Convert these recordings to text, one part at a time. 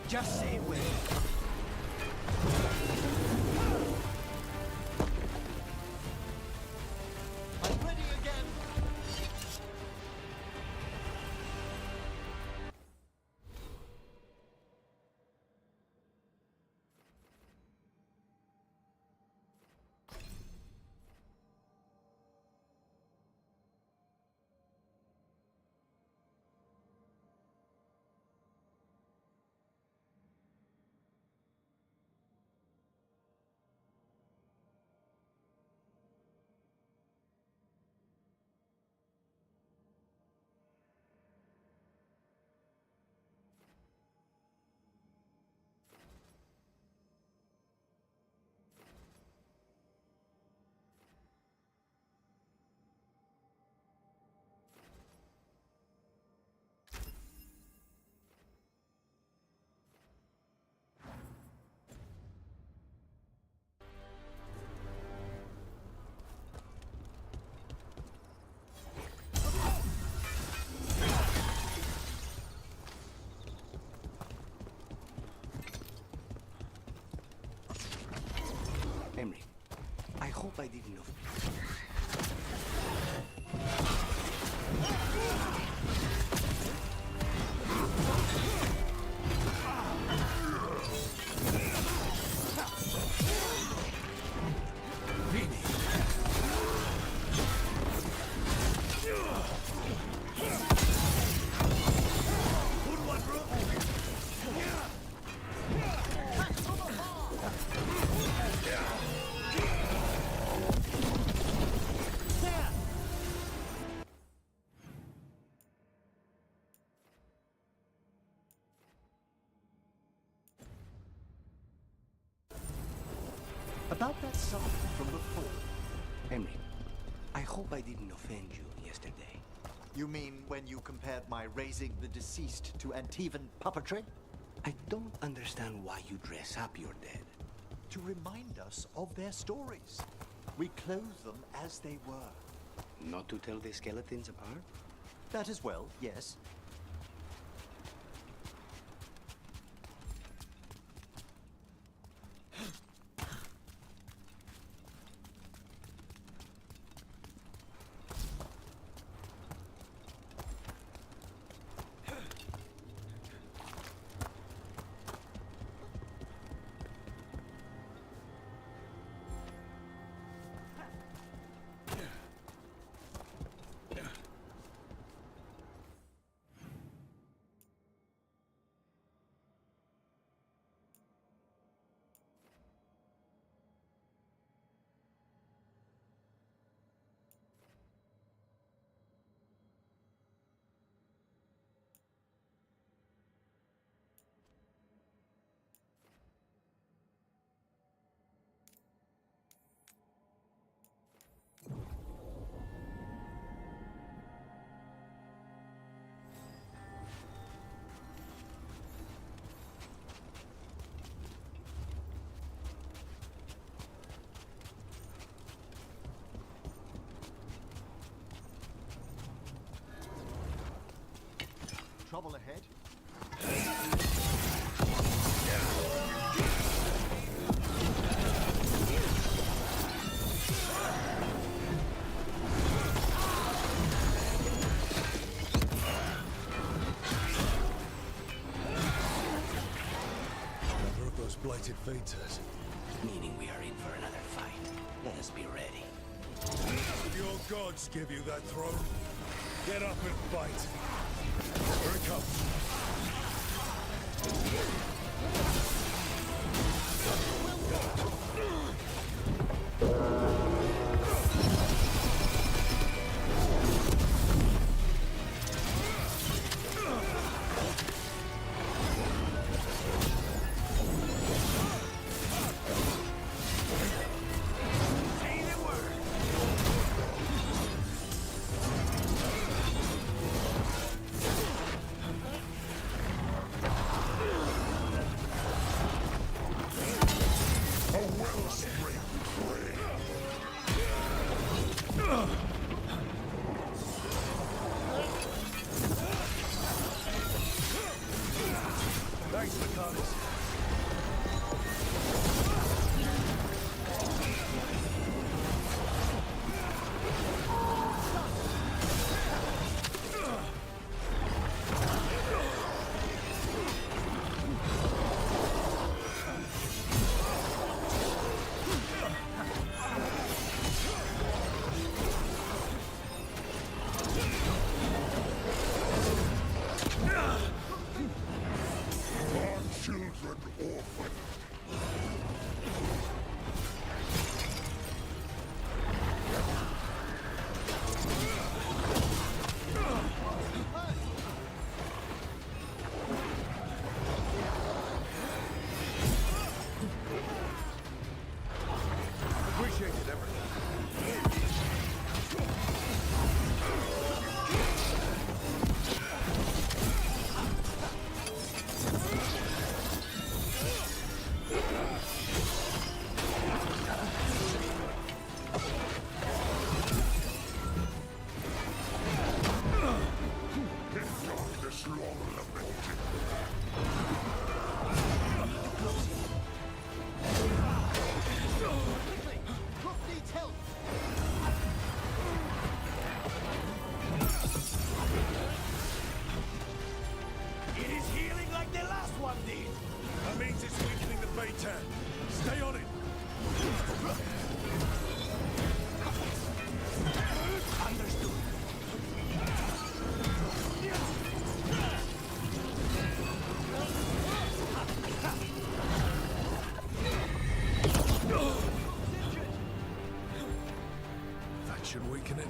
Just say when. I'm ready again. Henry, I hope I did enough. About that song from before. Henry, I hope I didn't offend you yesterday. You mean when you compared my raising the deceased to Antivan puppetry? I don't understand why you dress up your dead. To remind us of their stories. We clothe them as they were. Not to tell the skeletons apart? That as well, yes. Trouble ahead. Another of those blighted fighters. Meaning we are in for another fight. Let us be ready. Did your gods give you that throne? Get up and fight. Here it comes. Thanks, Mercatus. Stay on it! Understood. That should weaken it.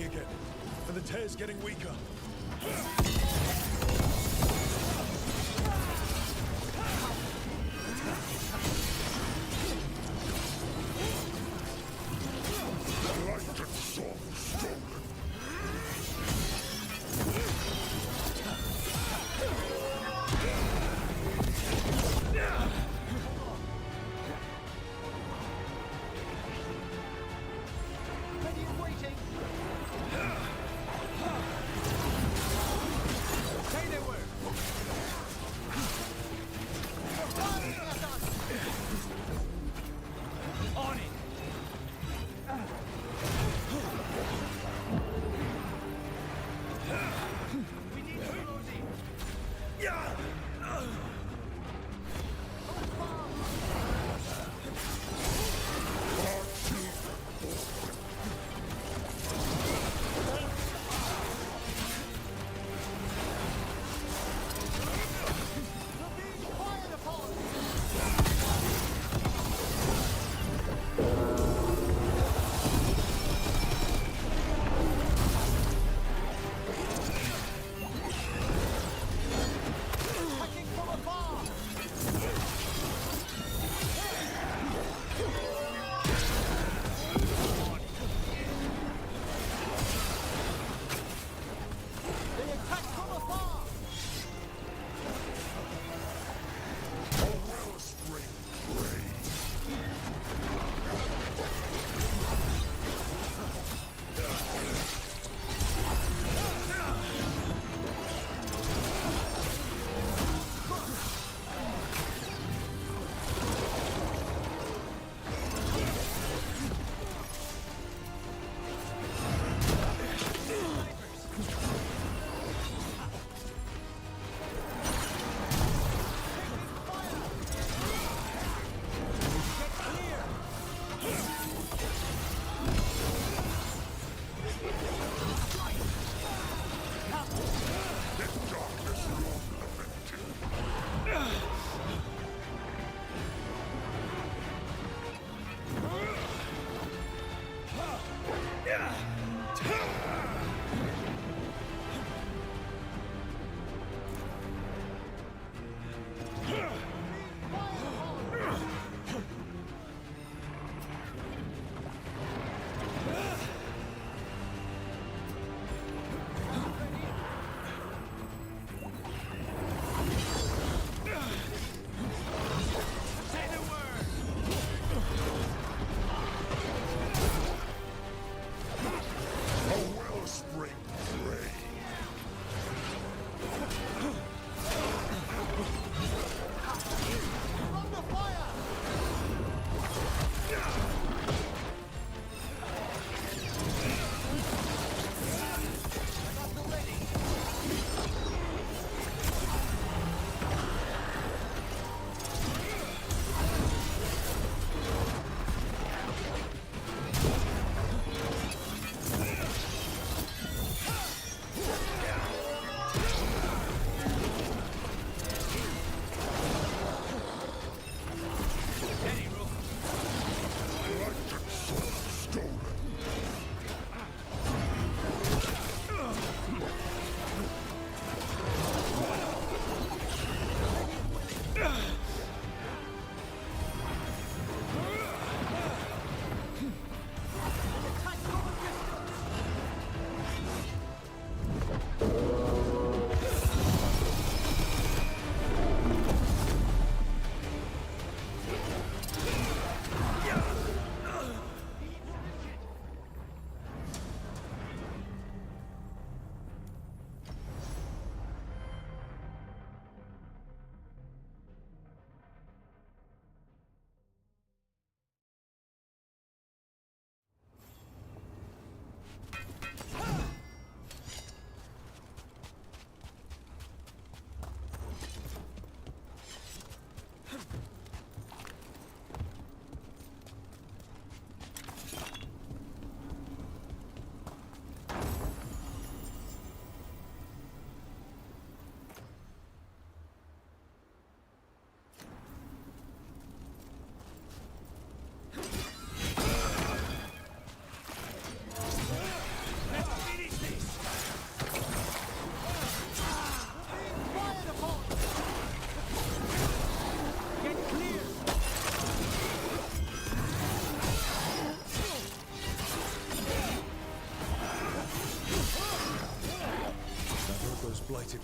again, and the tear's getting weaker. Ready and waiting.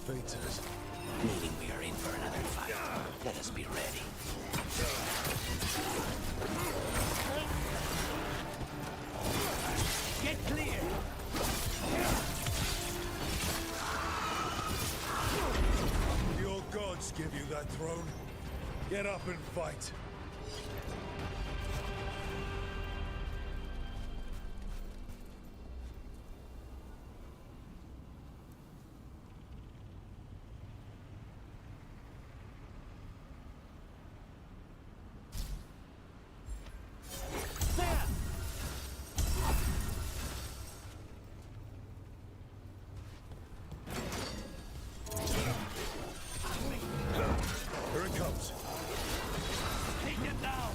fates us. Meaning we are in for another fight. Let us be ready. Get clear! Your gods give you that throne. Get up and fight. Here it comes. Take them down!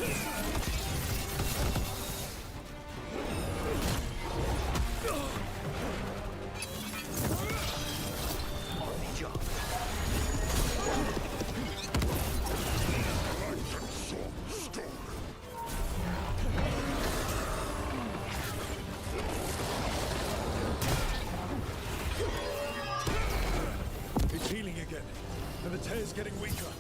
On the job. It's healing again, and the tear's getting weaker.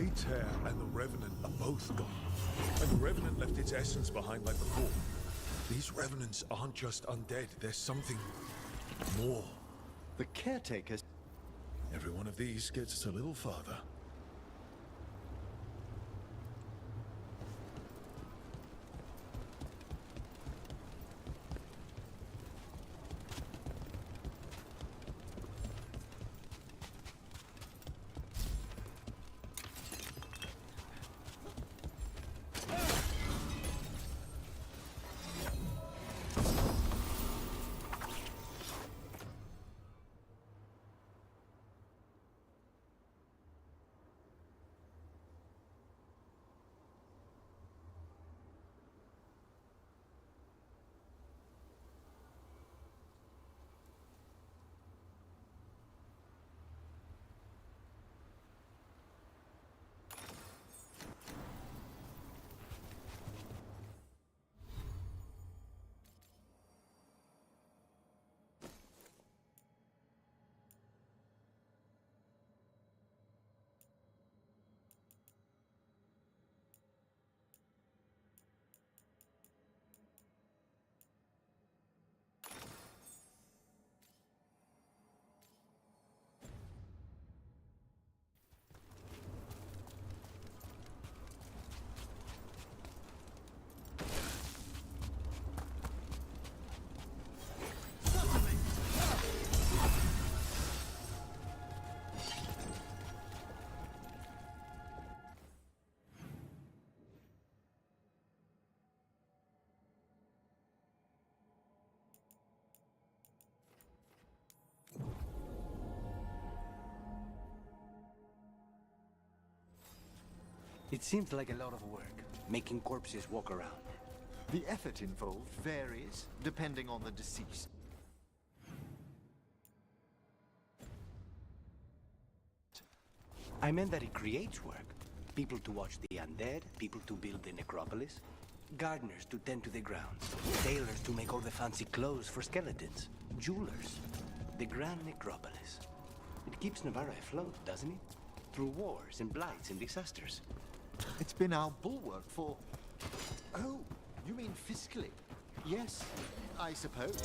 Great Tear and the Revenant are both gone. And the Revenant left its essence behind like before. These Revenants aren't just undead, there's something more. The caretakers. Every one of these gets us a little farther. It seems like a lot of work, making corpses walk around. The effort involved varies depending on the deceased. I meant that it creates work. People to watch the undead, people to build the necropolis, gardeners to tend to the grounds, tailors to make all the fancy clothes for skeletons, jewelers. The grand necropolis. It keeps Navarra afloat, doesn't it? Through wars and blights and disasters. It's been our bulwark for... Oh, you mean fiscally? Yes, I suppose.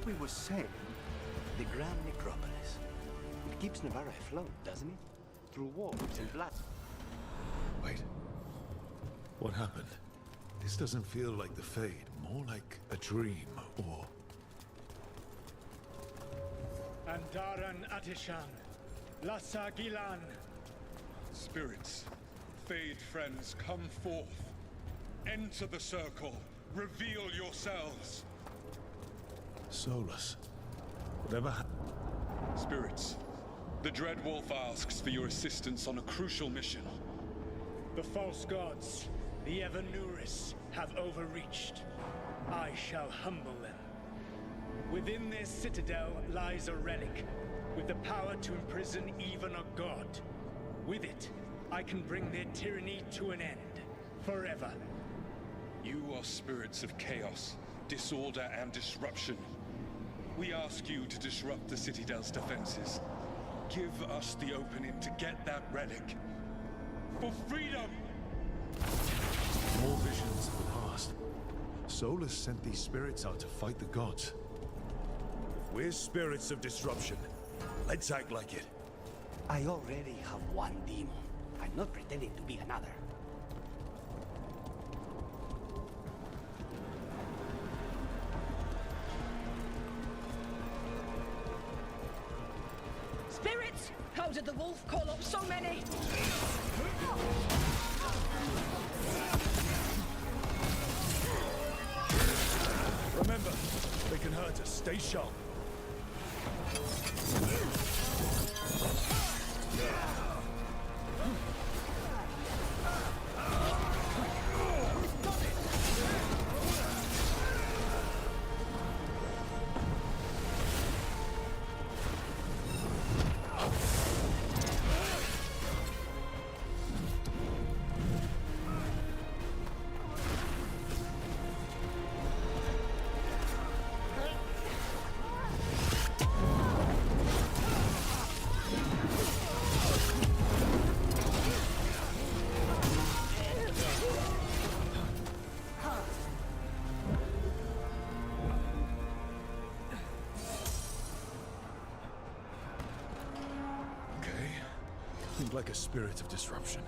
We were saying, the grand necropolis. It keeps Navarra afloat, doesn't it? Through wars and blood. Wait. What happened? This doesn't feel like the Fade, more like a dream, or... Andaran Atishan, Lassa Gilan. Spirits, Fade friends, come forth. Enter the circle. Reveal yourselves. Solus. Whatever Spirits, the Dread Wolf asks for your assistance on a crucial mission. The false gods, the Evanuris, have overreached. I shall humble them. Within their citadel lies a relic, with the power to imprison even a god. With it, I can bring their tyranny to an end, forever. You are spirits of chaos, disorder, and disruption. We ask you to disrupt the Citadel's defenses. Give us the opening to get that relic. For freedom! More visions of the past. Solus sent these spirits out to fight the gods. If we're spirits of disruption, let's act like it. I already have one demon. I'm not pretending to be another. Spirits! How did the wolf call up so many? Remember, they can hurt us. Stay sharp. like a spirit of disruption.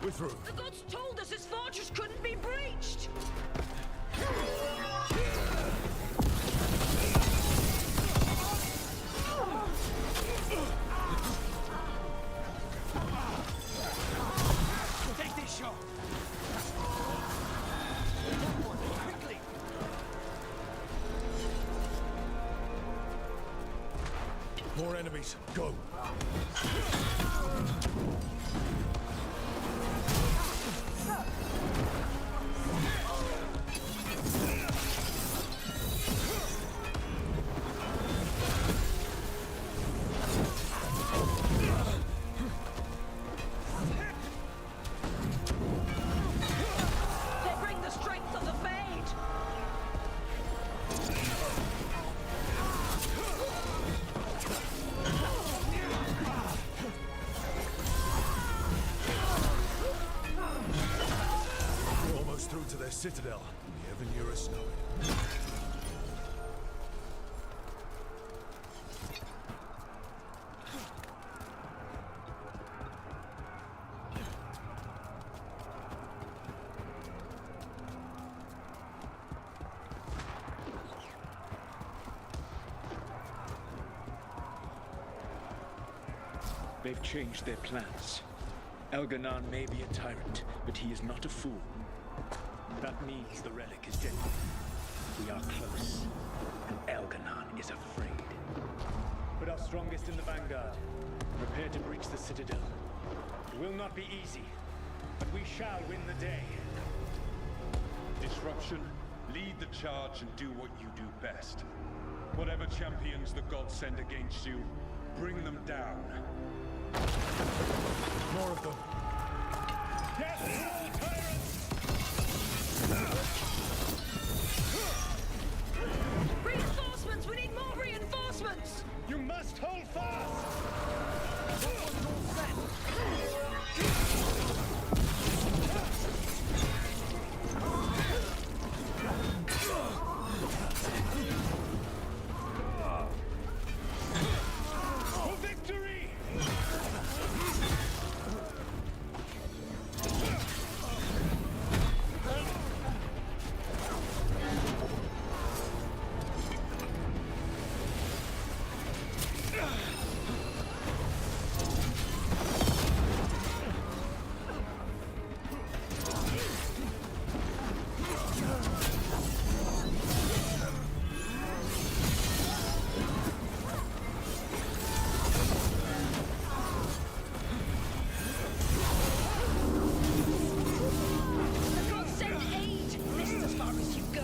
We're through. The gods told us this fortress couldn't be breached! Take this shot! Quickly! More enemies. Go. They bring the strength of the Fade! We're almost through to their citadel. The ever nearest know it. They've changed their plans. Elganon may be a tyrant, but he is not a fool. That means the relic is dead. We are close, and Elganon is afraid. Put our strongest in the vanguard. Prepare to breach the citadel. It will not be easy, but we shall win the day. Disruption, lead the charge and do what you do best. Whatever champions the gods send against you, bring them down. More of them. Death to all tyrants! Reinforcements! We need more reinforcements! You must hold fast! For victory! The gods send aid! This is as far as you go!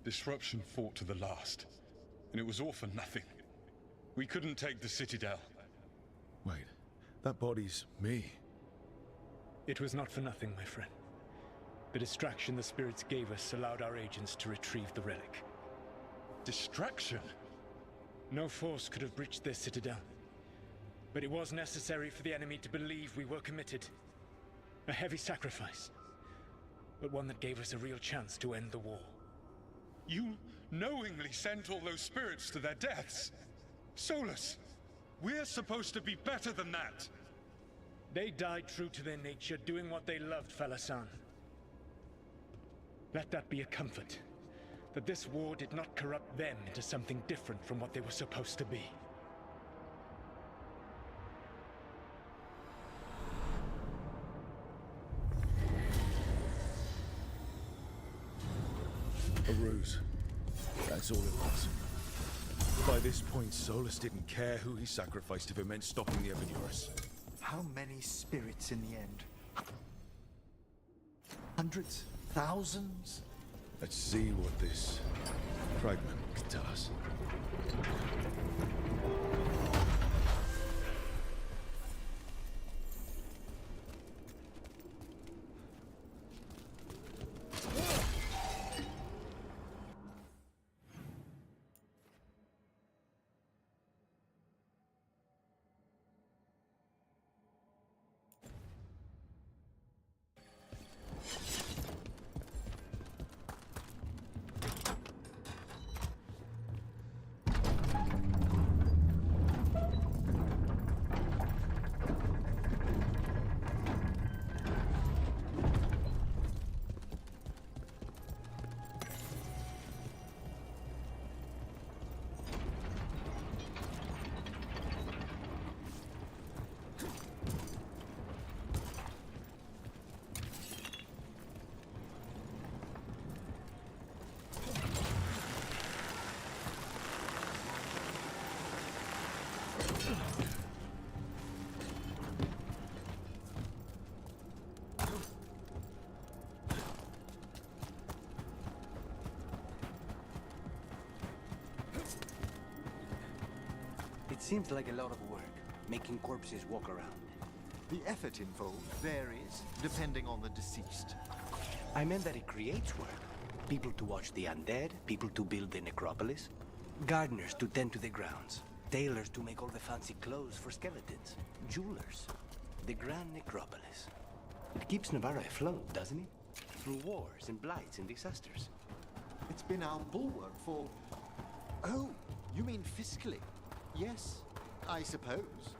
Disruption fought to the last, and it was all for nothing. We couldn't take the citadel. Wait, that body's me. It was not for nothing, my friend. The distraction the spirits gave us allowed our agents to retrieve the relic. Distraction? No force could have breached their citadel. But it was necessary for the enemy to believe we were committed. A heavy sacrifice, but one that gave us a real chance to end the war. You knowingly sent all those spirits to their deaths. Solus, we're supposed to be better than that. They died true to their nature, doing what they loved, Falasan. Let that be a comfort, that this war did not corrupt them into something different from what they were supposed to be. A ruse. That's all it was. By this point, Solus didn't care who he sacrificed if it meant stopping the Evanurus. How many spirits in the end? Hundreds? Thousands? Let's see what this fragment does. It seems like a lot of work, making corpses walk around. The effort involved varies depending on the deceased. I meant that it creates work. People to watch the undead, people to build the necropolis, gardeners to tend to the grounds, tailors to make all the fancy clothes for skeletons, jewelers. The grand necropolis. It keeps Navarra afloat, doesn't it? Through wars and blights and disasters. It's been our bulwark for... Oh, you mean fiscally? Yes, I suppose.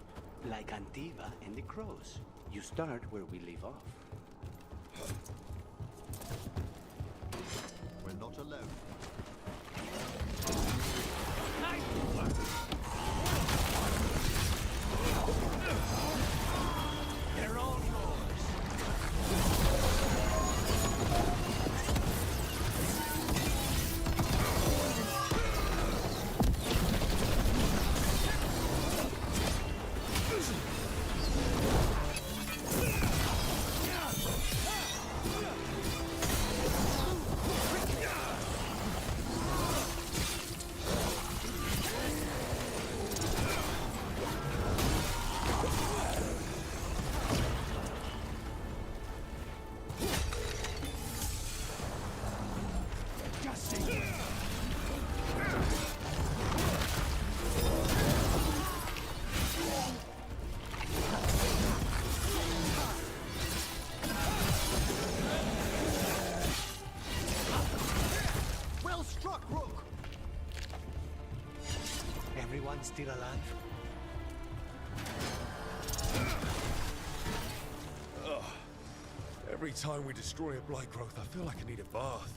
Like Antiva and the crows. You start where we leave off. We're not alone. They're all yours. Well struck, Rook! Everyone still alive? Every time we destroy a blight growth, I feel like I need a bath.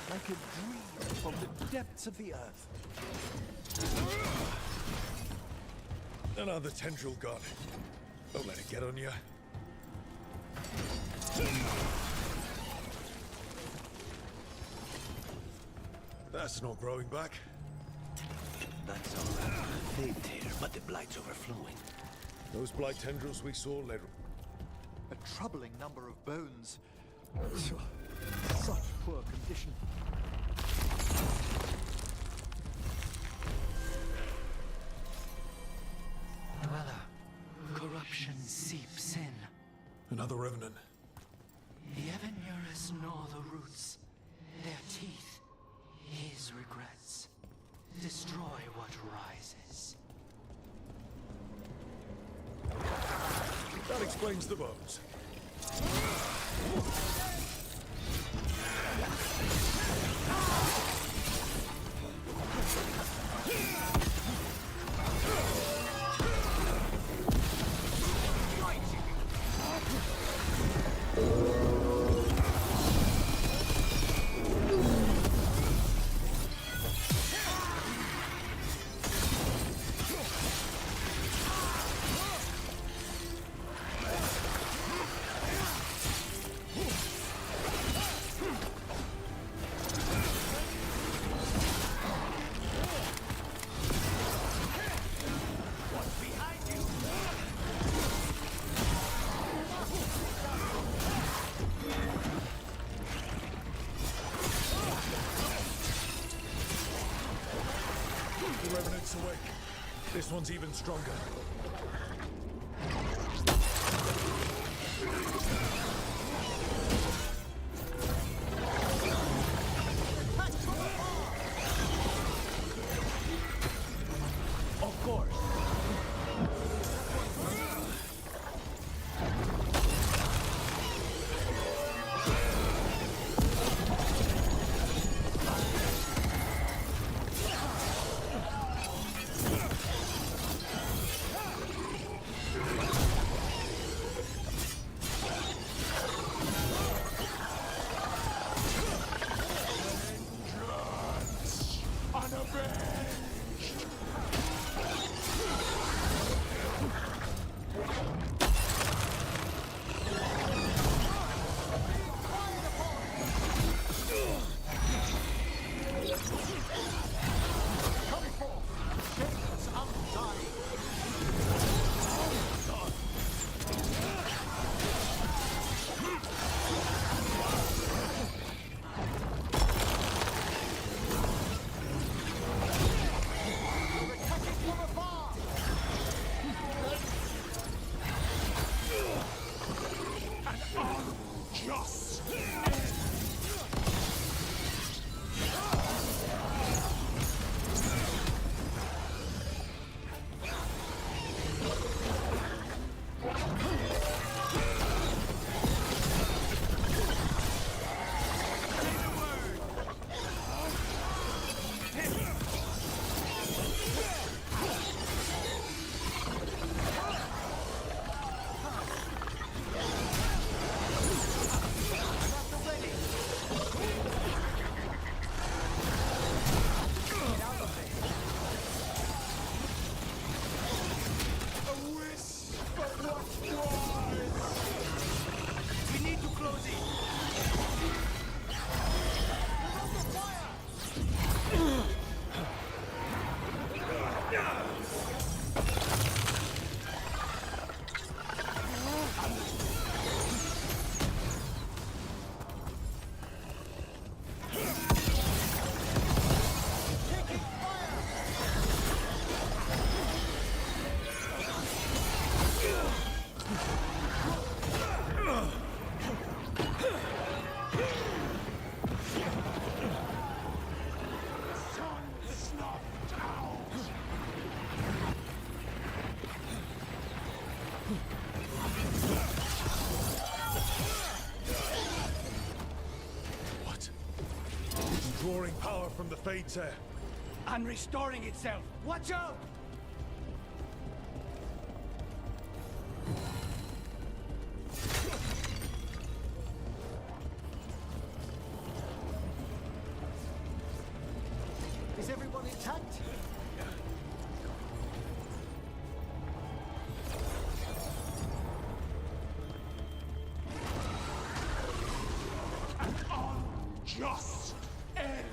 Like a dream from the depths of the earth. Another tendril god. Don't let it get on you. That's not growing back. That's all right. They tear, but the blight's overflowing. Those blight tendrils we saw led... A troubling number of bones. Such poor condition. Dweller, corruption seeps in. Another revenant. The Evanurus gnaw the roots, their teeth, his regrets. Destroy what rises. That explains the bones. This one's even stronger. Of course. Drawing power from the Fates air. And restoring itself. Watch out! Is everyone intact? Just end.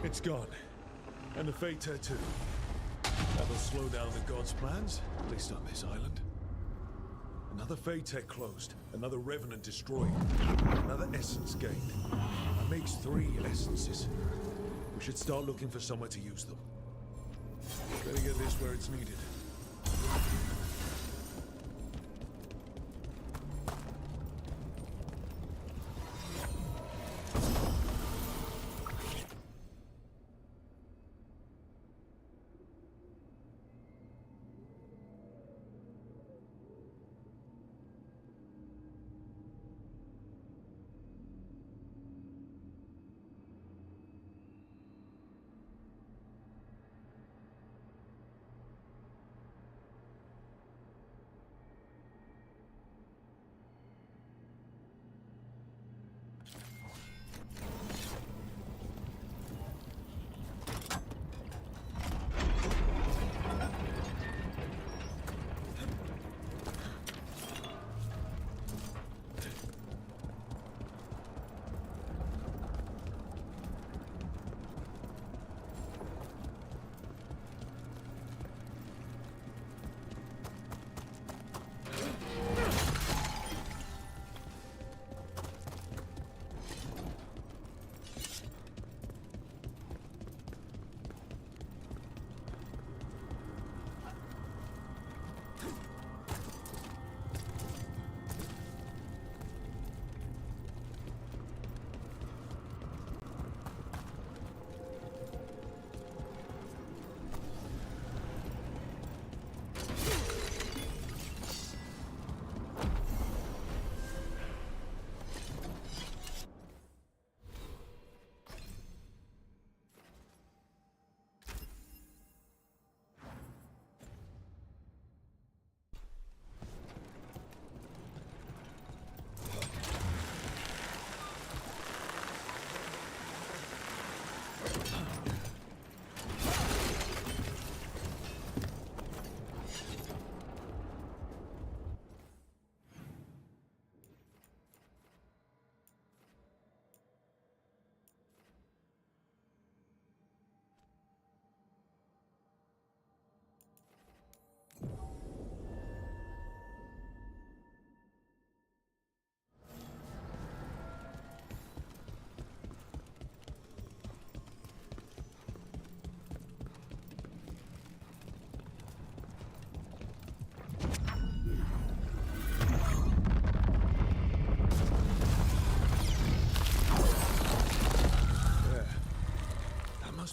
It's gone. And the Fate Tattoo. That'll slow down the gods' plans, at least on this island. Another Fate Tech closed, another Revenant destroyed, another essence gained. That makes 3 essences. We should start looking for somewhere to use them. Better get this where it's needed.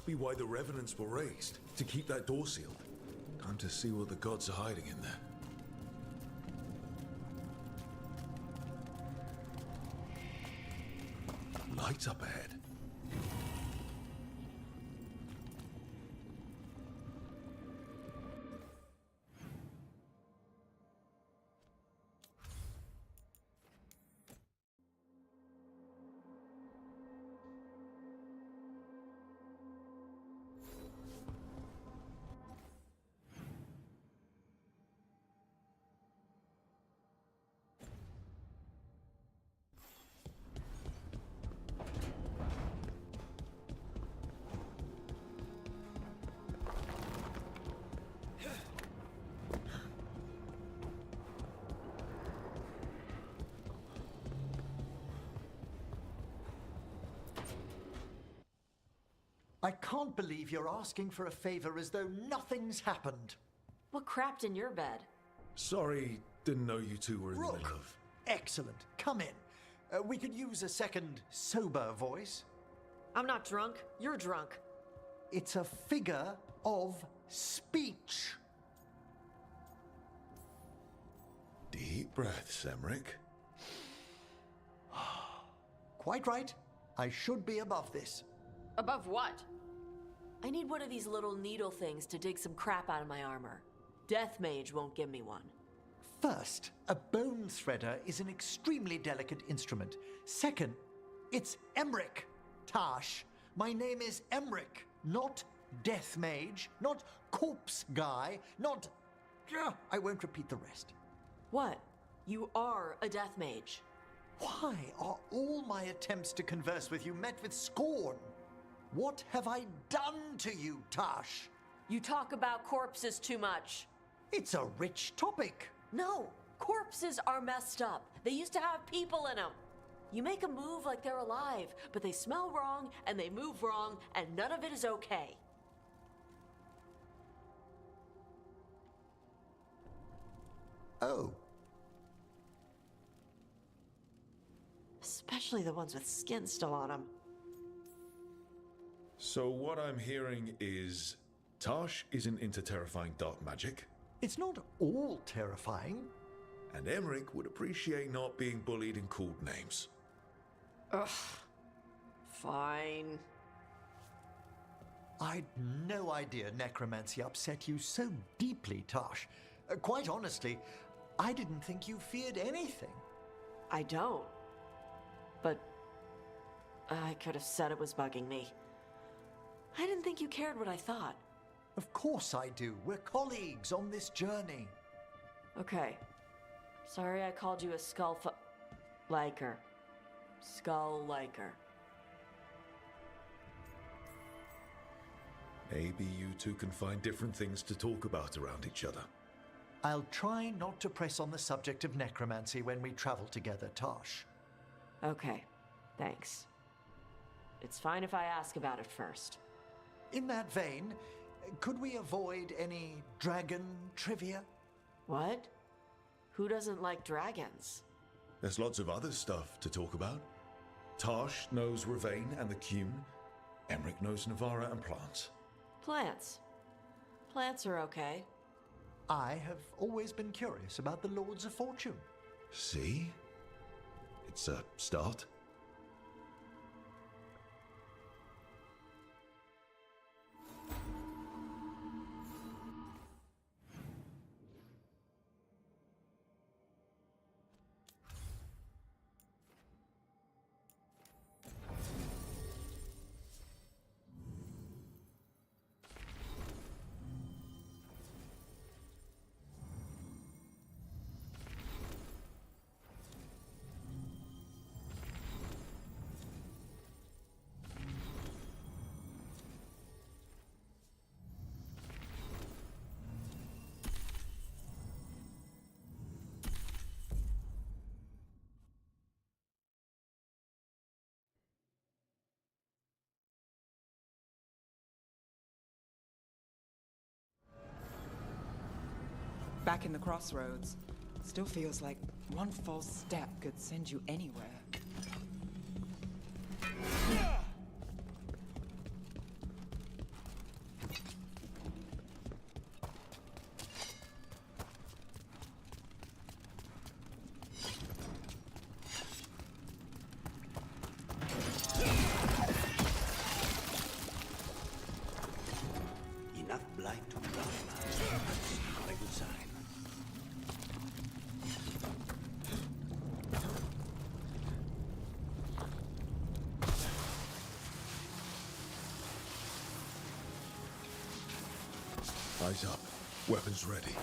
Be why the Revenants were raised, to keep that door sealed. Time to see what the gods are hiding in there. Lights up ahead. I can't believe you're asking for a favor as though nothing's happened. What crapped in your bed? Sorry, didn't know you two were in the Rook, middle of... excellent. Come in. We could use a second sober voice. I'm not drunk. You're drunk. It's a figure of speech. Deep breaths, Emmerich. Quite right. I should be above this. Above what? I need one of these little needle things to dig some crap out of my armor. Death Mage won't give me one. First, a bone threader is an extremely delicate instrument. Second, it's Emmerich. Tash, my name is Emmerich, not Death Mage, not Corpse Guy, not... I won't repeat the rest. What? You are a Death Mage. Why are all my attempts to converse with you met with scorn? What have I done to you, Tash? You talk about corpses too much. It's a rich topic. No, corpses are messed up. They used to have people in them. You make them move like they're alive, but they smell wrong and they move wrong, and none of it is okay. Oh. Especially the ones with skin still on them. So what I'm hearing is... Tash isn't into terrifying dark magic, It's not all terrifying. and Emmerich would appreciate not being bullied and called names. Ugh. Fine. I'd no idea necromancy upset you so deeply, Tash. Quite honestly, I didn't think you feared anything. I don't. But I could have said it was bugging me. I didn't think you cared what I thought. Of course I do. We're colleagues on this journey. Okay. Sorry I called you a liker. Skull liker. Maybe you two can find different things to talk about around each other. I'll try not to press on the subject of necromancy when we travel together, Tash. Okay. Thanks. It's fine if I ask about it first. In that vein, could we avoid any dragon trivia? What? Who doesn't like dragons? There's lots of other stuff to talk about. Tash knows Ravane and the Cume. Emmerich knows Navara and plants. Plants. Plants are okay. I have always been curious about the Lords of Fortune. See? It's a start. Back in the crossroads. Still feels like one false step could send you anywhere. Enough blight to drown us. That's not a good sign. Eyes up. Weapons ready.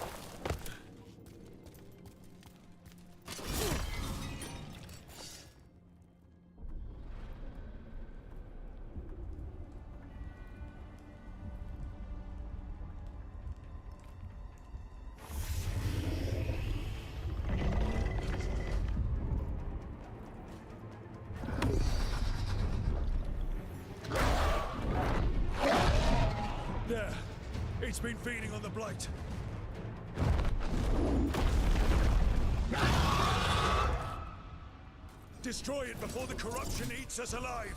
There. It's been feeding on the blight. Destroy it before the corruption eats us alive!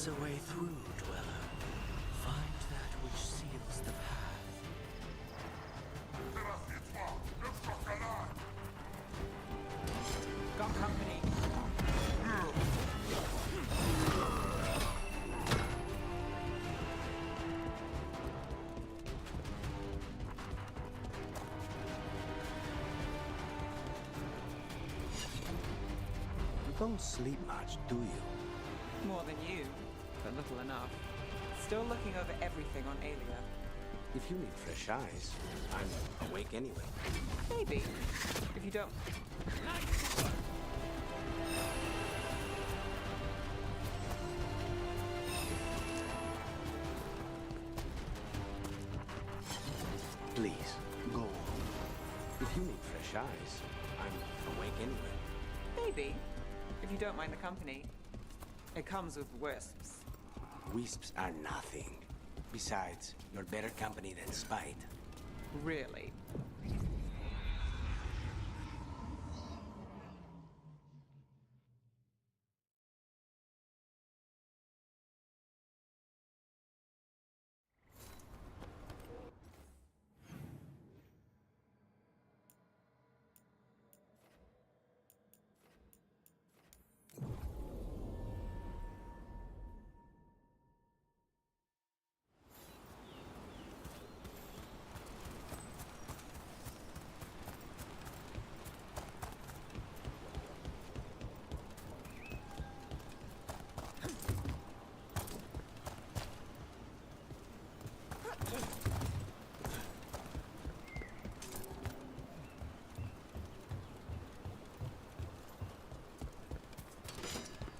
is a way through, Dweller. Find that which seals the path. Got company. You don't sleep much, do you? More than you, but little enough. Still looking over everything on Aelia. If you need fresh eyes, I'm awake anyway. Maybe. If you don't. Please, go on. If you need fresh eyes, I'm awake anyway. Maybe. If you don't mind the company. It comes with wisps. Wisps are nothing. Besides, you're better company than spite. Really.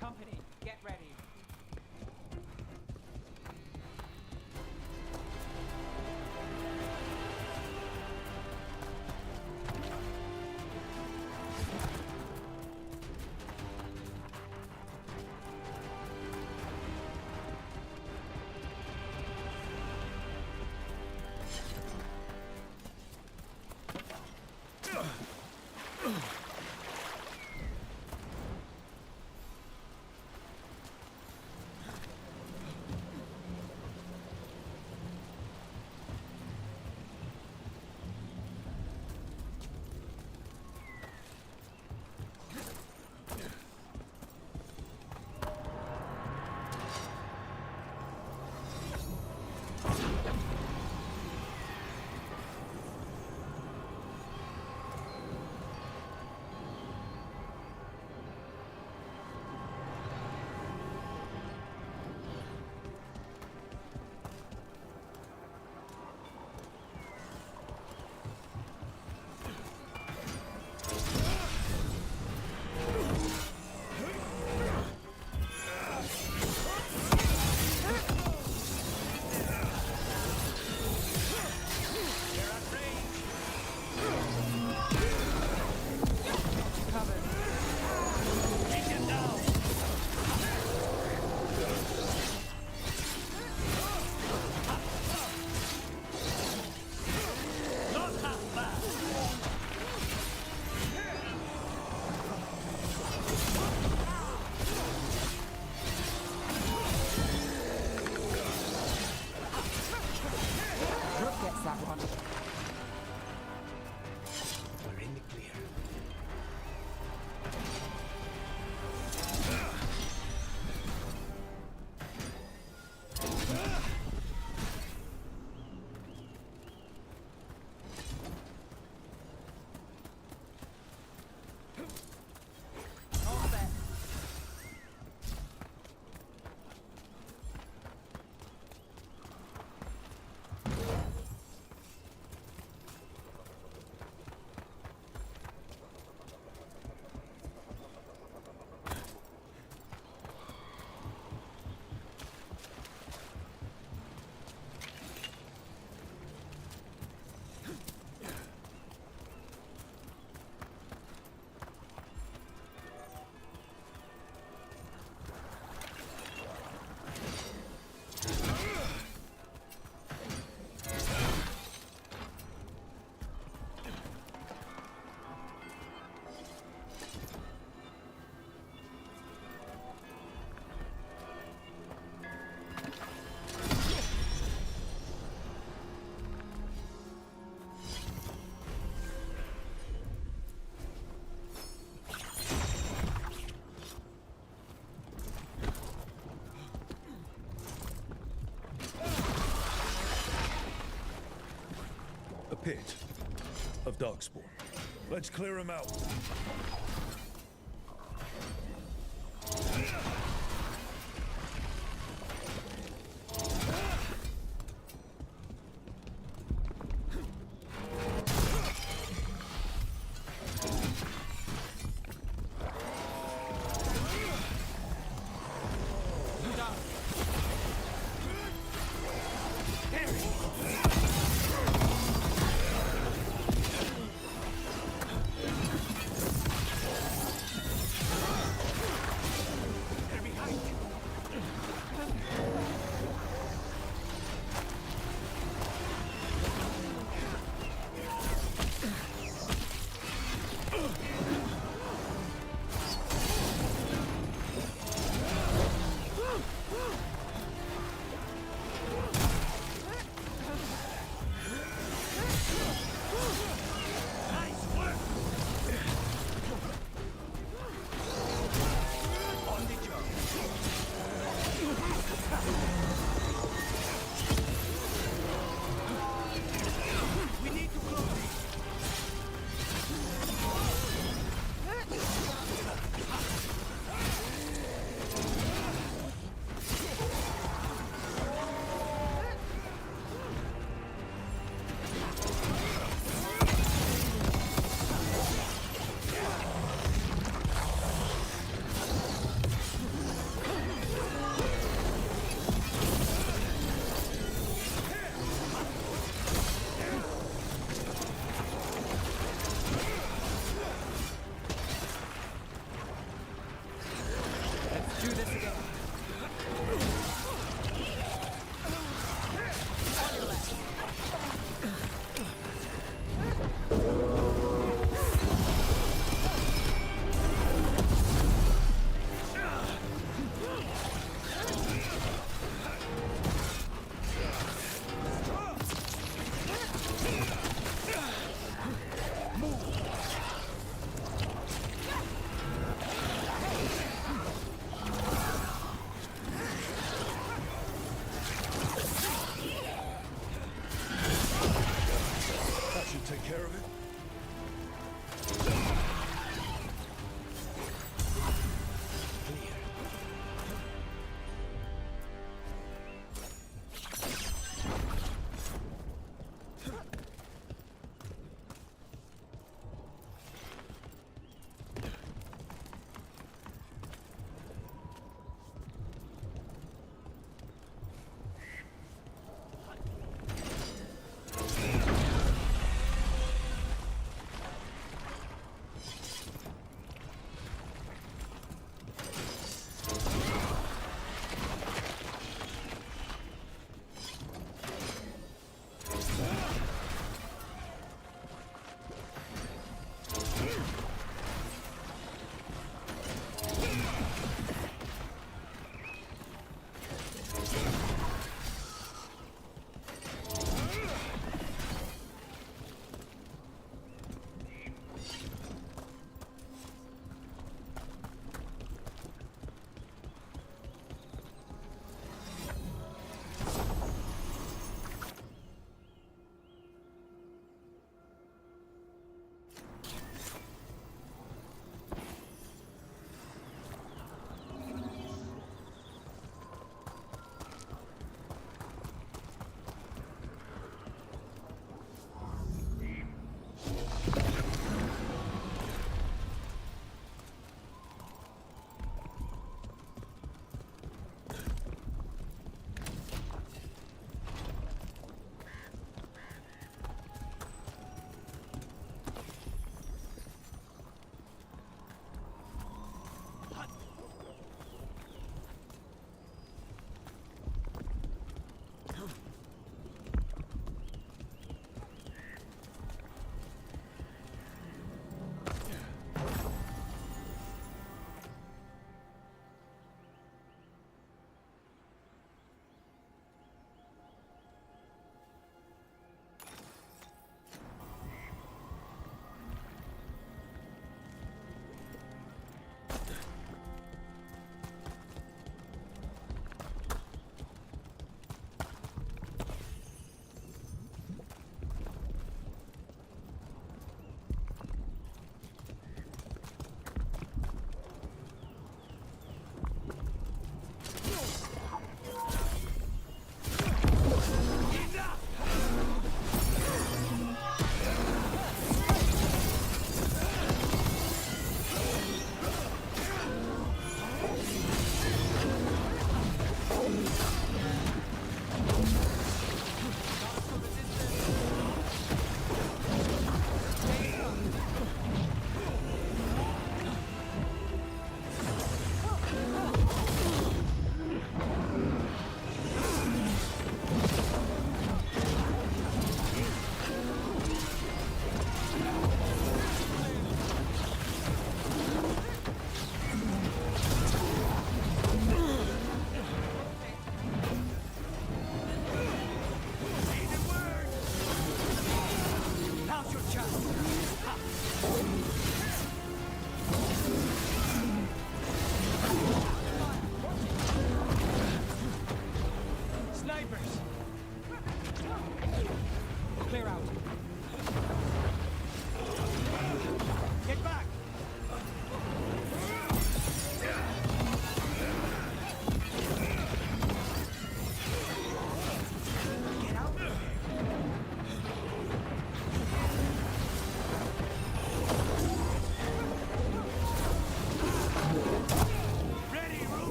Company, get ready. pit of Darkspawn. Let's clear him out.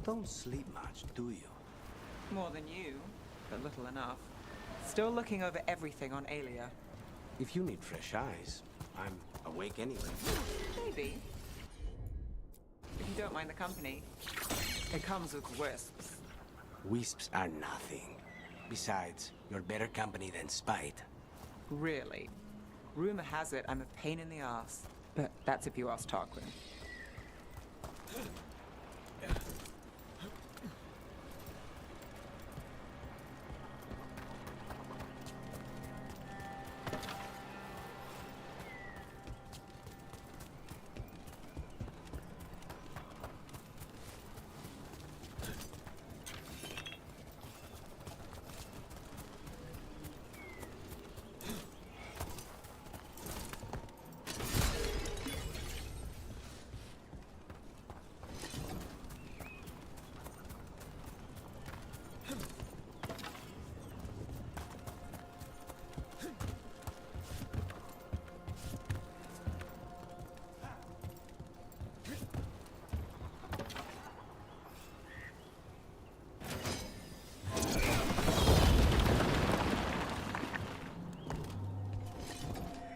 don't sleep much, do you? More than you, but little enough. Still looking over everything on Aelia. If you need fresh eyes, I'm awake anyway. Maybe. If you don't mind the company. It comes with wisps. Wisps are nothing. Besides, you're better company than spite. Really. Rumor has it I'm a pain in the ass. But that's if you ask Tarquin.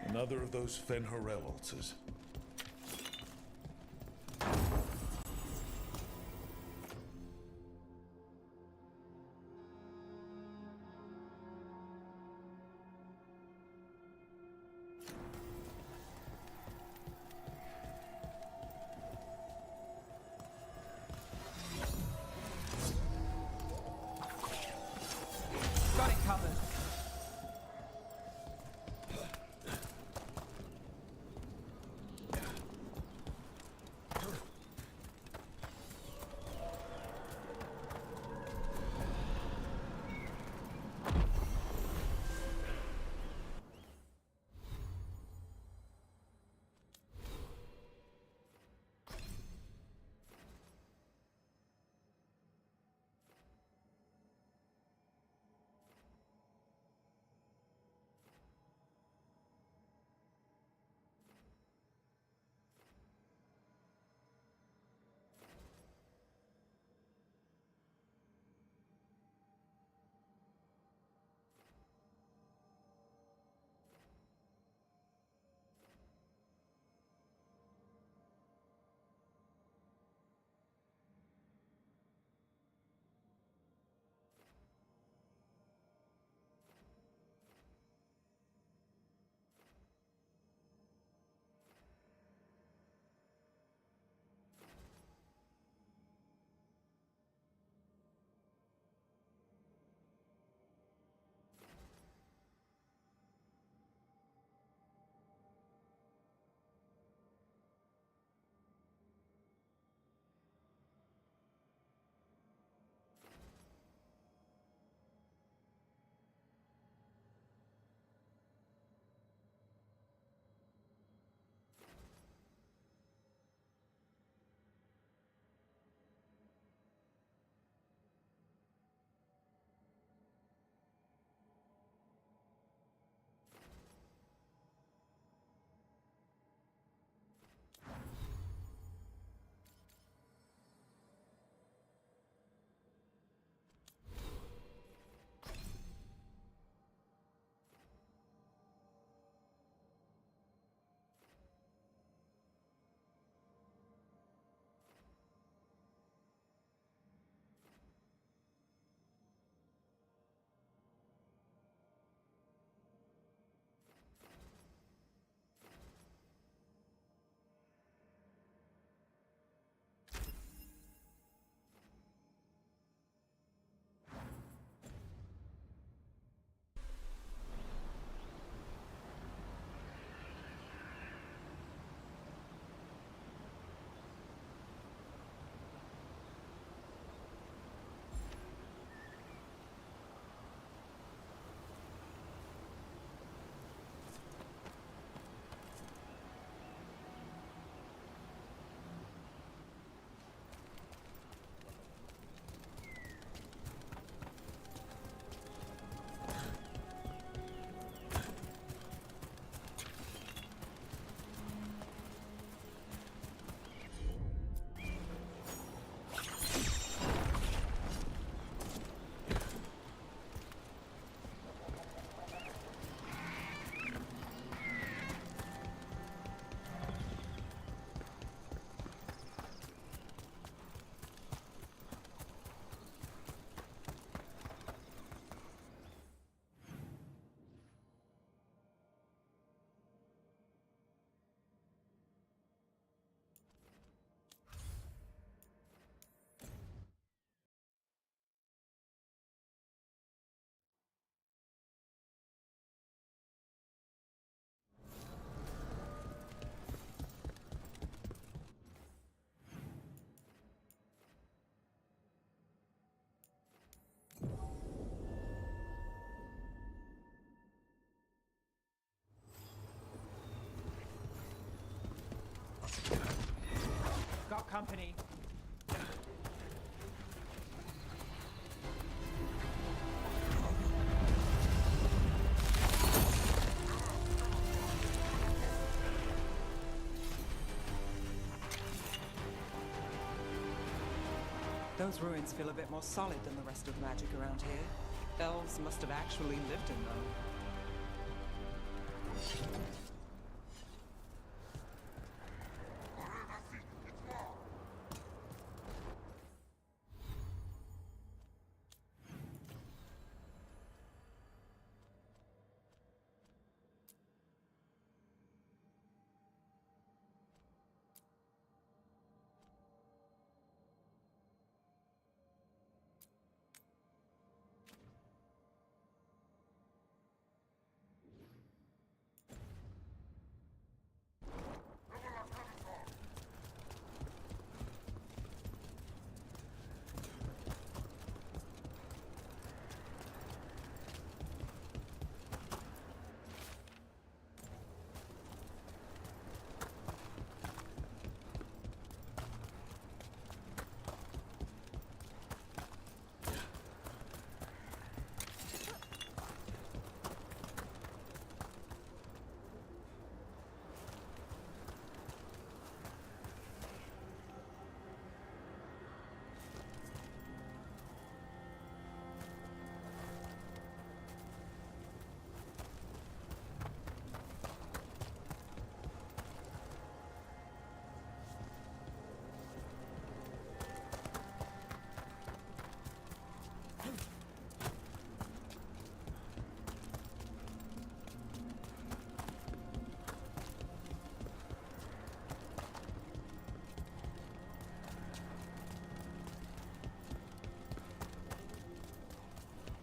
Another of those Fen'Harel altars. Got it covered. company. Those ruins feel a bit more solid than the rest of the magic around here. Elves must have actually lived in them.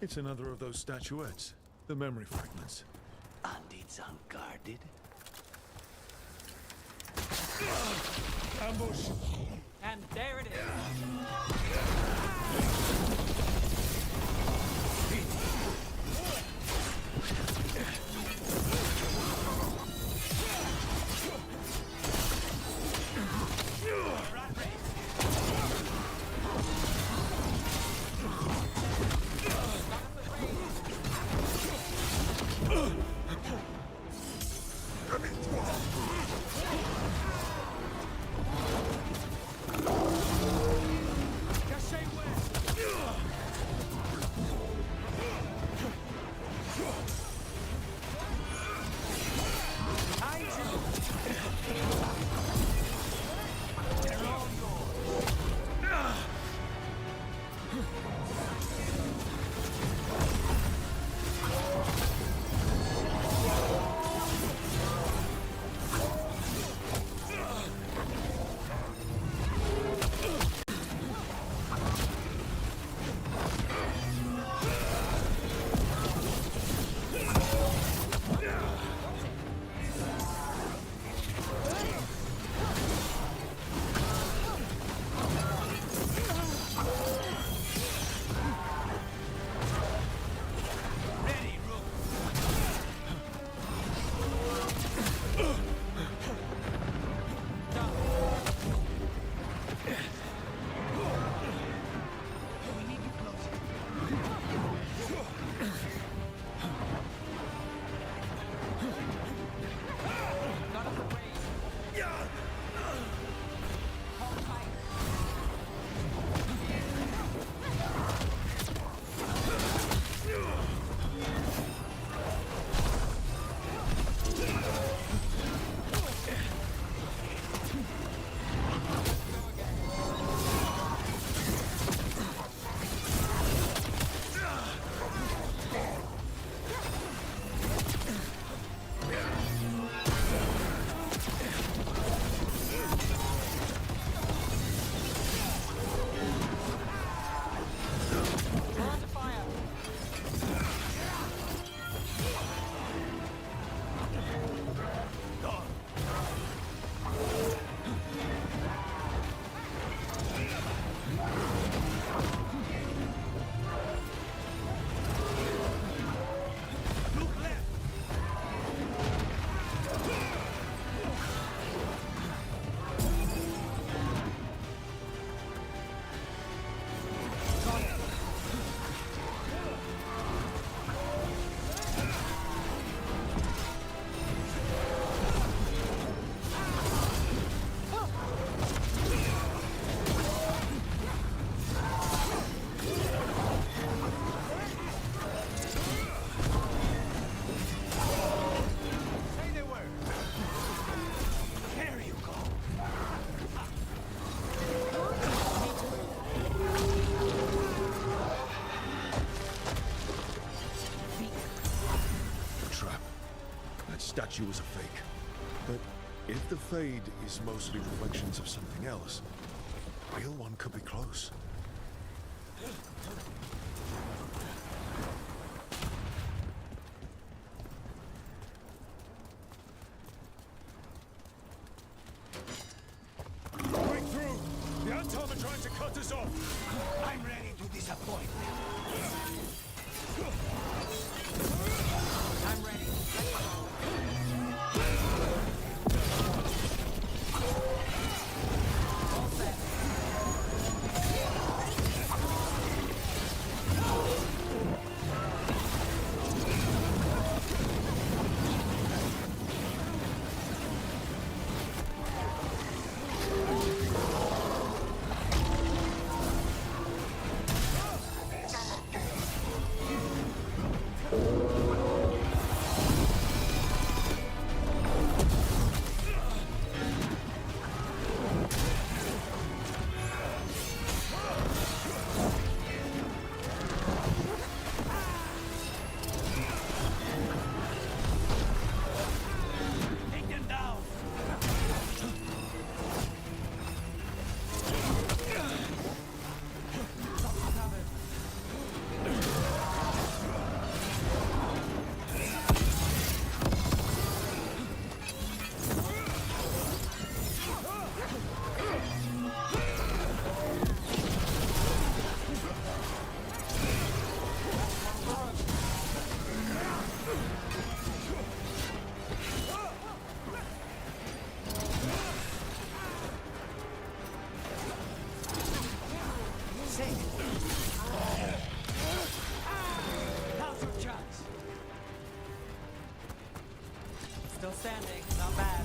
It's another of those statuettes. The memory fragments. And it's unguarded? Ambush! And there it is. that statue was a fake. But if the Fade is mostly reflections of something else, the real one could be close. Breakthrough! The Antom are trying to cut us off! I'm ready to disappoint them. I'm ready. All set. Take them down! Say, now's your chance. Still standing. Not bad.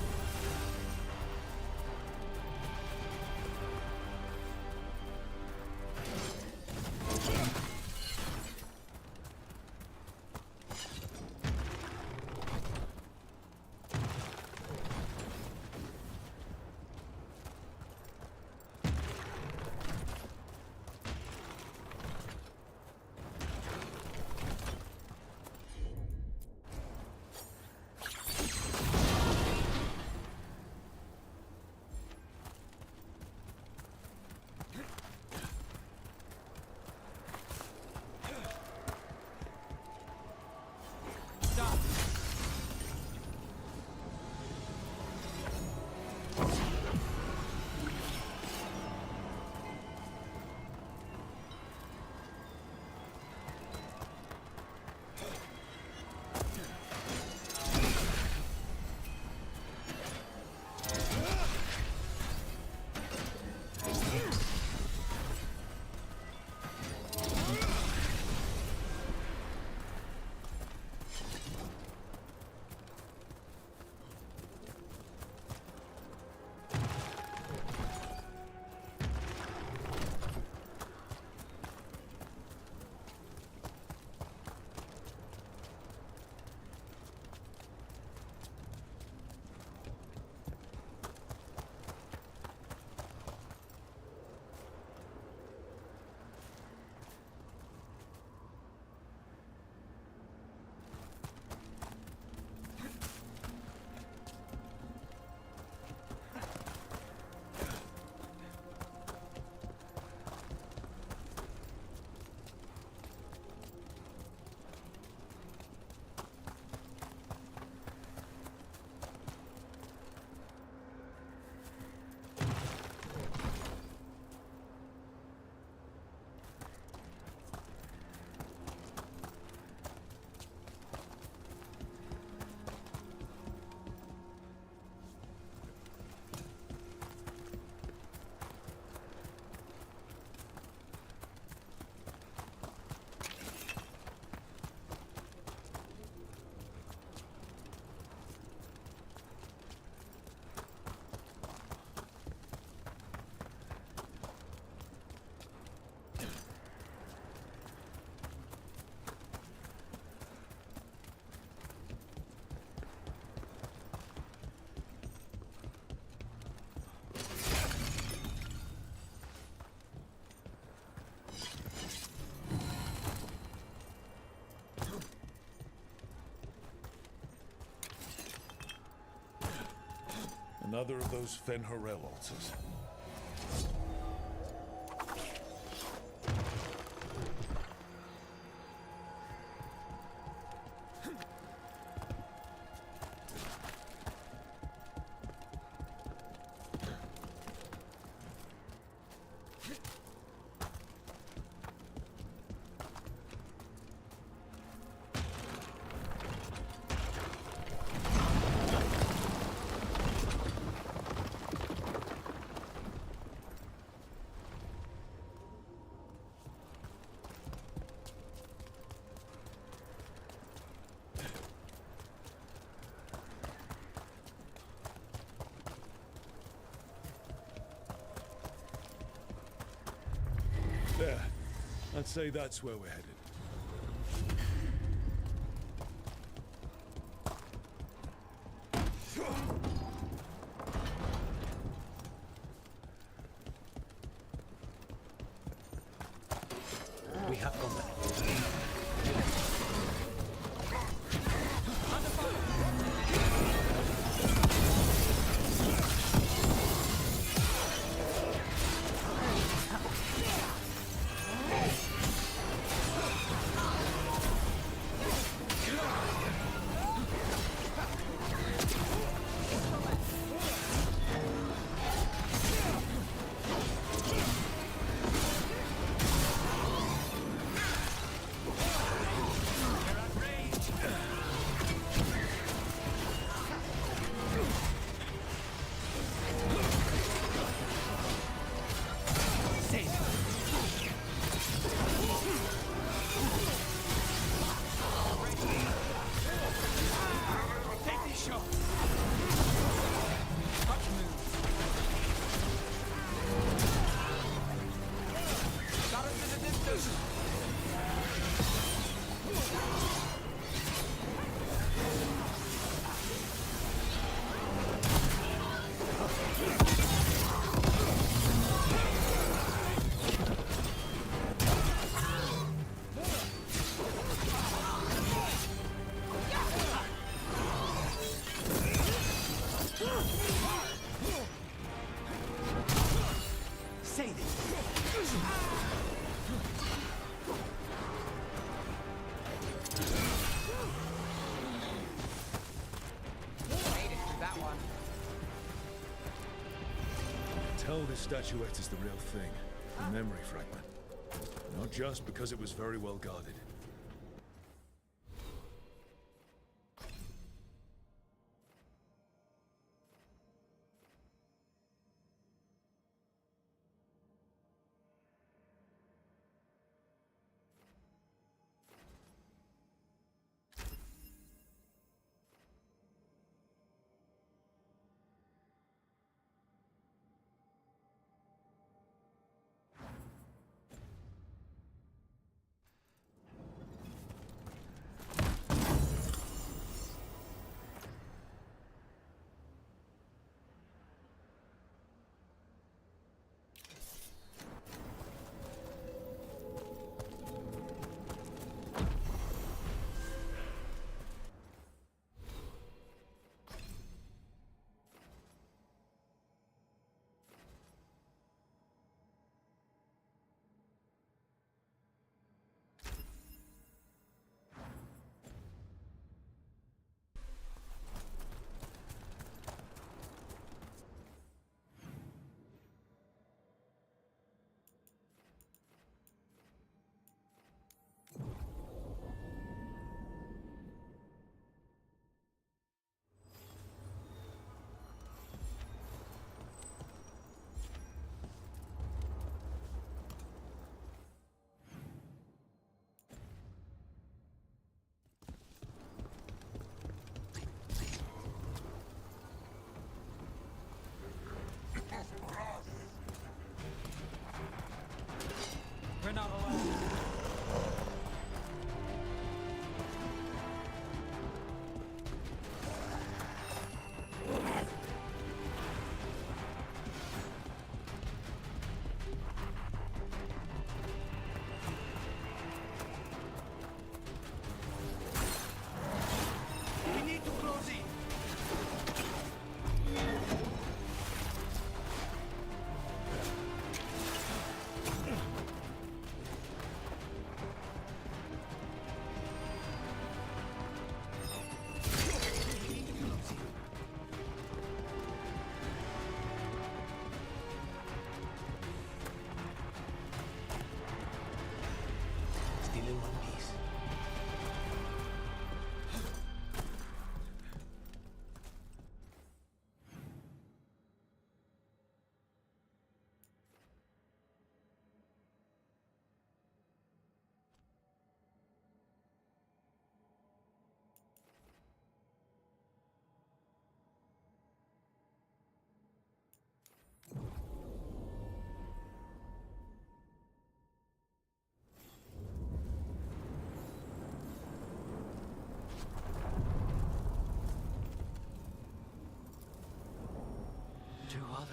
Another of those Fen'Harel altars. There. I'd say that's where we're headed. We have company. Tell this statuette is the real thing. A memory fragment. Not just because it was very well guarded.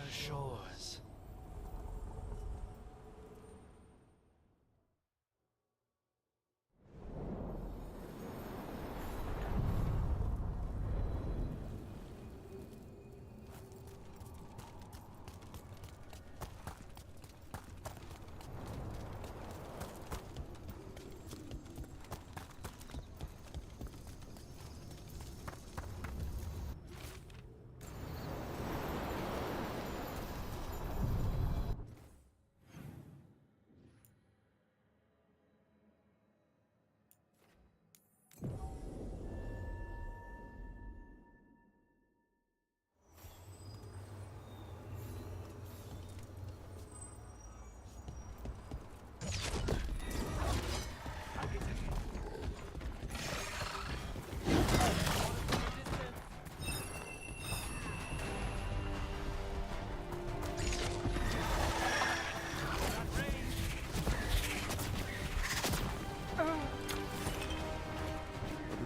shores.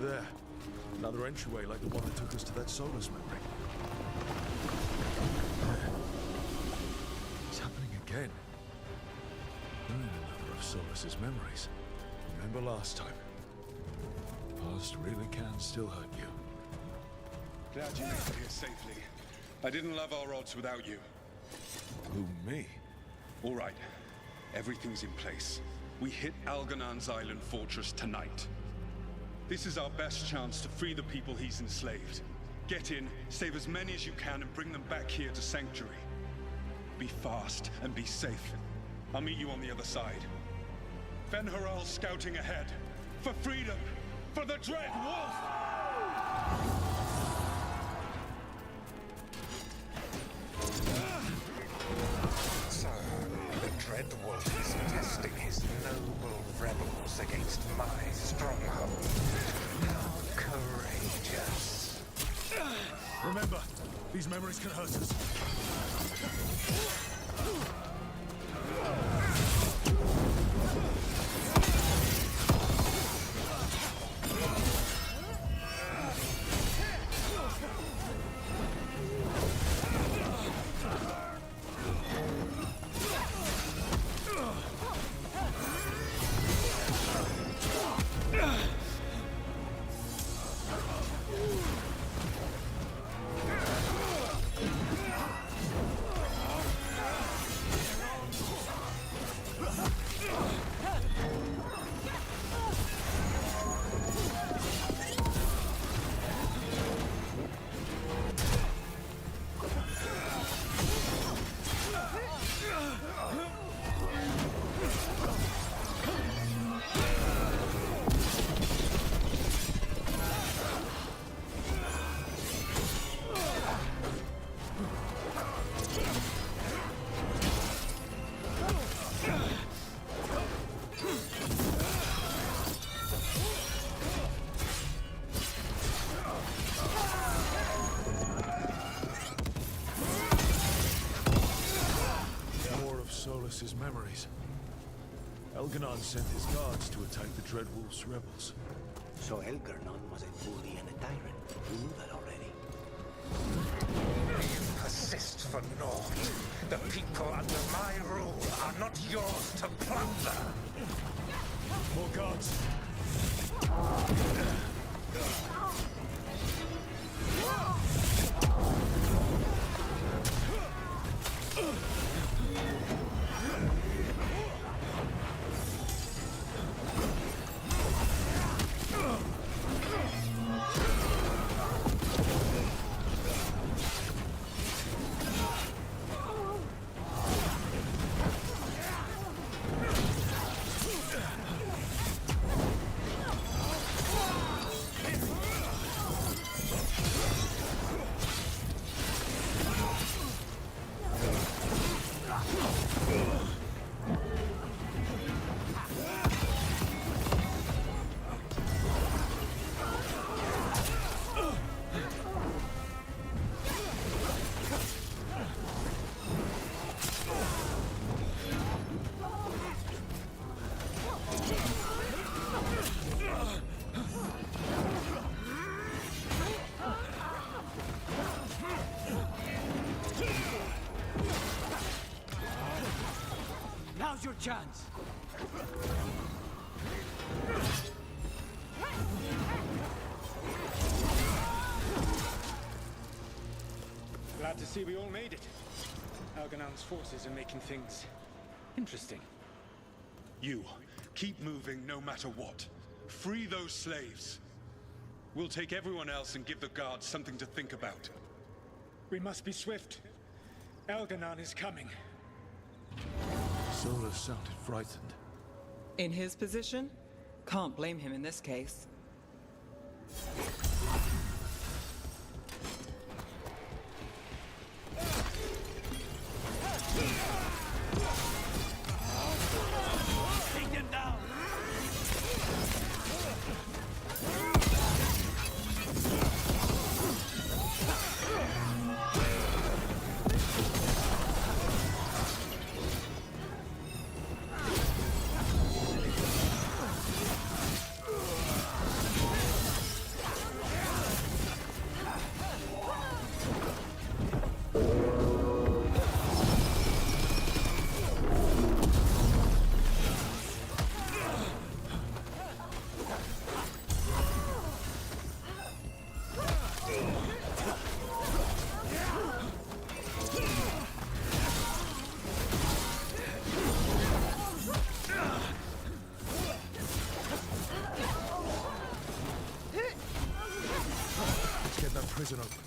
There. Another entryway like the one that took us to that Solus memory. It's happening again. Another of Solus's memories. Remember last time? Past really can still hurt you. Glad you made it here safely. I didn't love our odds without you. Who, me? All right. Everything's in place. We hit Algernon's island fortress tonight. This is our best chance to free the people he's enslaved. Get in, save as many as you can, and bring them back here to Sanctuary. Be fast and be safe. I'll meet you on the other side. Fen-Haral scouting ahead. For freedom! For the Dread Wolf! So, the Dread Wolf is testing his noble rebels against my stronghold. How courageous. Remember, these memories can hurt us. Solus's memories. Algernon sent his guards to attack the Dread Wolf's rebels. So Algernon was a bully and a tyrant. We knew that already. You persist for naught. The people under my rule are not yours to plunder. More guards. Now's your chance. Glad to see we all made it. Algernon's forces are making things interesting. You, keep moving no matter what. Free those slaves. We'll take everyone else and give the guards something to think about. We must be swift. Algernon is coming. Solar sounded frightened. In his position, can't blame him in this case. Take him down. Get that prison open.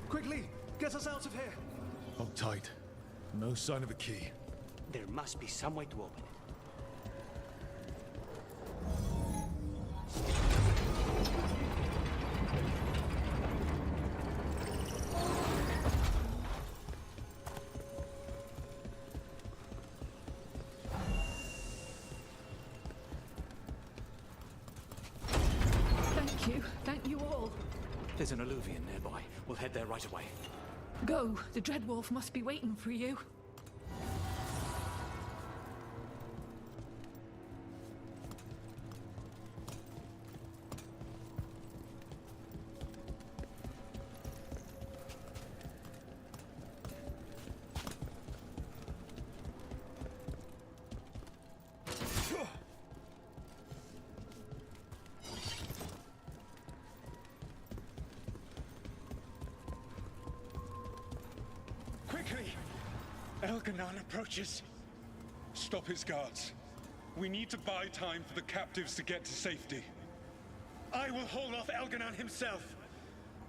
Quickly, get us out of here. Hold tight. No sign of a key. There must be some way to open it. Thank you. Thank you all. There's an alluvion nearby. We'll head there right away. Go. The Dreadwolf must be waiting for you. Quickly! Algernon approaches. Stop his guards. We need to buy time for the captives to get to safety. I will hold off Algernon himself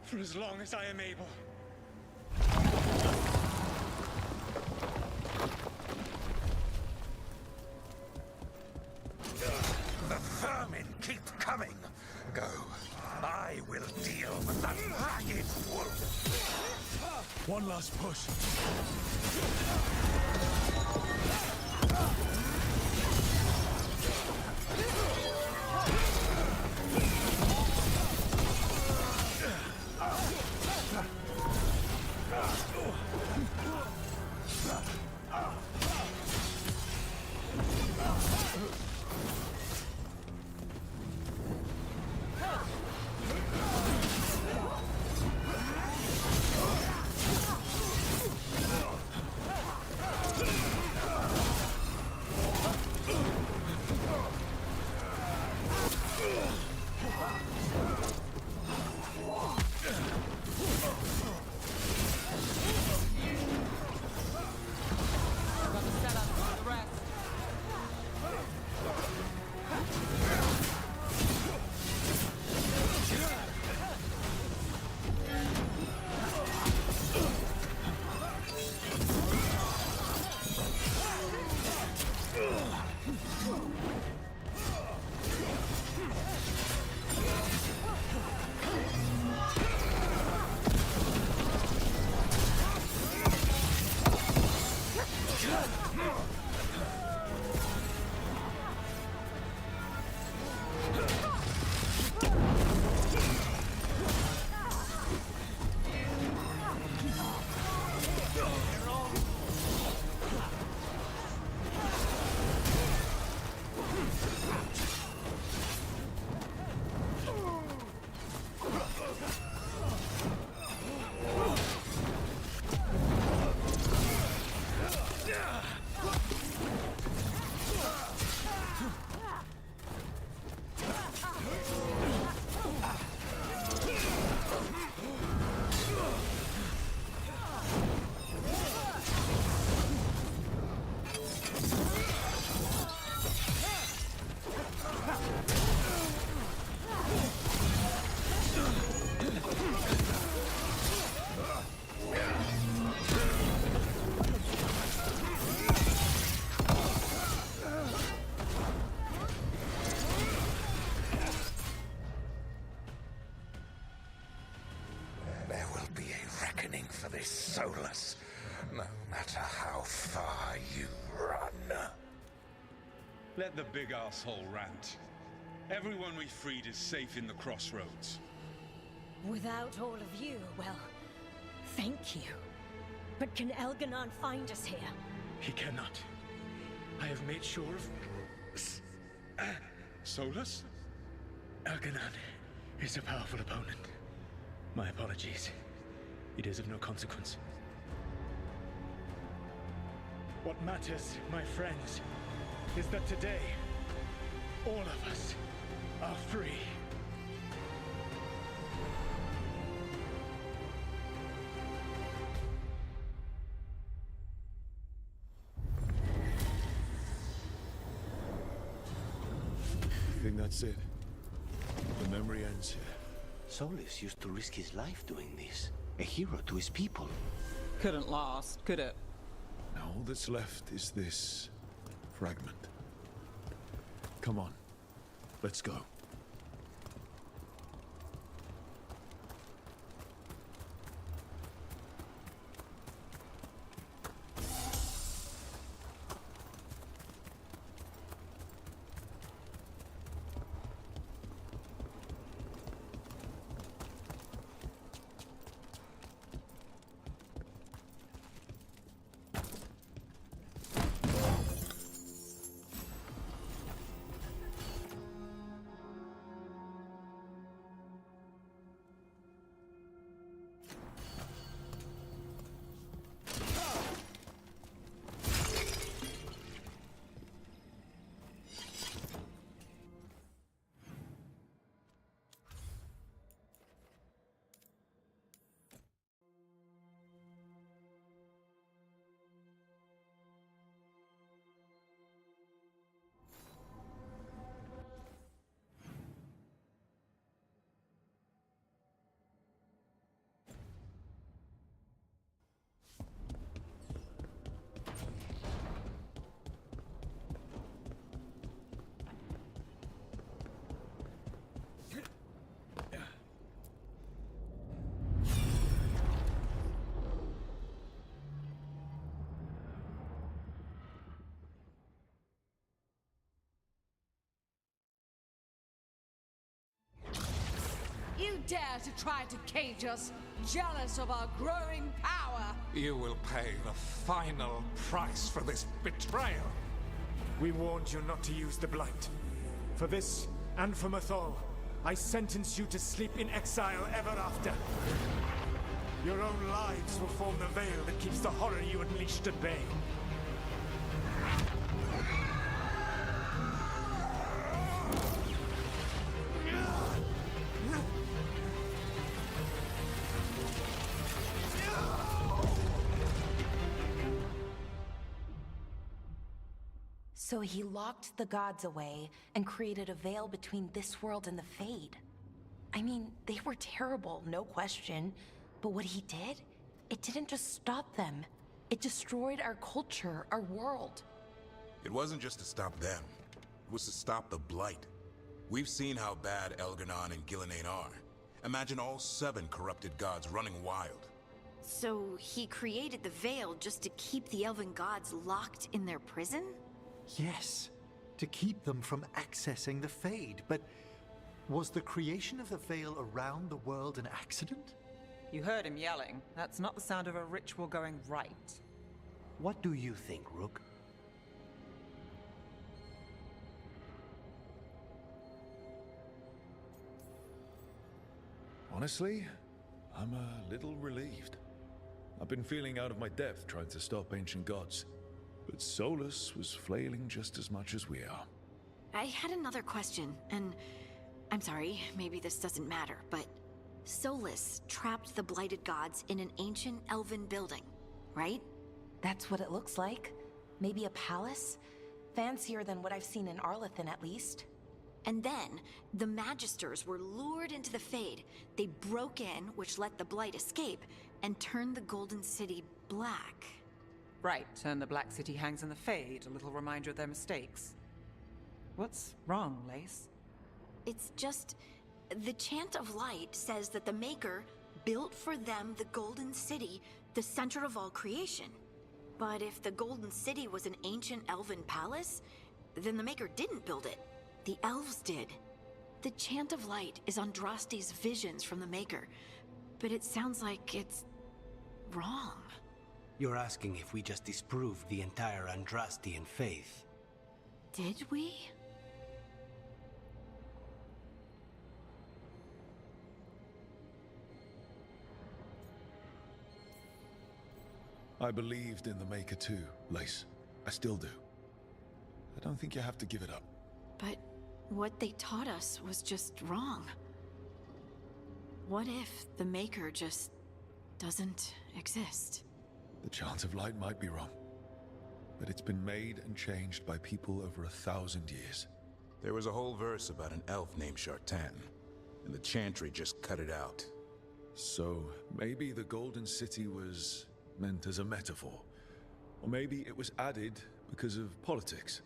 for as long as I am able. The vermin keep coming. Go. I will deal with that ragged wolf. One last push. for this, Solus, no matter how far you run. Let the big asshole rant. Everyone we freed is safe in the crossroads. Without all of you, well, thank you. But can Elganon find us here? He cannot. I have made sure of... Solus? Elganon is a powerful opponent. My apologies. It is of no consequence. What matters, my friends, is that today, all of us are free. I think that's it. The memory ends here. Solus used to risk his life doing this. A hero to his people. Couldn't last, could it? Now all that's left is this fragment. Come on, let's go. You dare to try to cage us, jealous of our growing power! You will pay the final price for this betrayal. We warned you not to use the Blight. For this, and for Mithal, I sentence you to sleep in exile ever after. Your own lives will form the veil that keeps the horror you unleashed at bay. So he locked the gods away and created a veil between this world and the Fade. I mean, they were terrible, no question. But what he did, it didn't just stop them. It destroyed our culture, our world. It wasn't just to stop them. It was to stop the Blight. We've seen how bad Elganon and Gillenane are. Imagine all 7 corrupted gods running wild. So he created the Veil just to keep the elven gods locked in their prison? Yes, to keep them from accessing the Fade. But was the creation of the Veil around the world an accident? You heard him yelling. That's not the sound of a ritual going right. What do you think, Rook? Honestly, I'm a little relieved. I've been feeling out of my depth trying to stop ancient gods. But Solus was flailing just as much as we are. I had another question, and I'm sorry, maybe this doesn't matter, but Solus trapped the blighted gods in an ancient elven building, right? That's what it looks like. Maybe a palace? Fancier than what I've seen in Arlethan, at least. And then, the Magisters were lured into the Fade. They broke in, which let the Blight escape, and turned the Golden City black. Right, and the Black City hangs in the Fade, a little reminder of their mistakes. What's wrong, Lace? It's just... the Chant of Light says that the Maker built for them the Golden City, the center of all creation. But if the Golden City was an ancient elven palace, then the Maker didn't build it. The elves did. The Chant of Light is Andraste's visions from the Maker, but it sounds like it's wrong. You're asking if we just disproved the entire Andrastian faith. Did we? I believed in the Maker too, Lace. I still do. I don't think you have to give it up. But what they taught us was just wrong. What if the Maker just doesn't exist? The Chant of Light might be wrong, but it's been made and changed by people over 1,000 years. There was a whole verse about an elf named Shartan, and the Chantry just cut it out. So maybe the Golden City was meant as a metaphor. Or maybe it was added because of politics.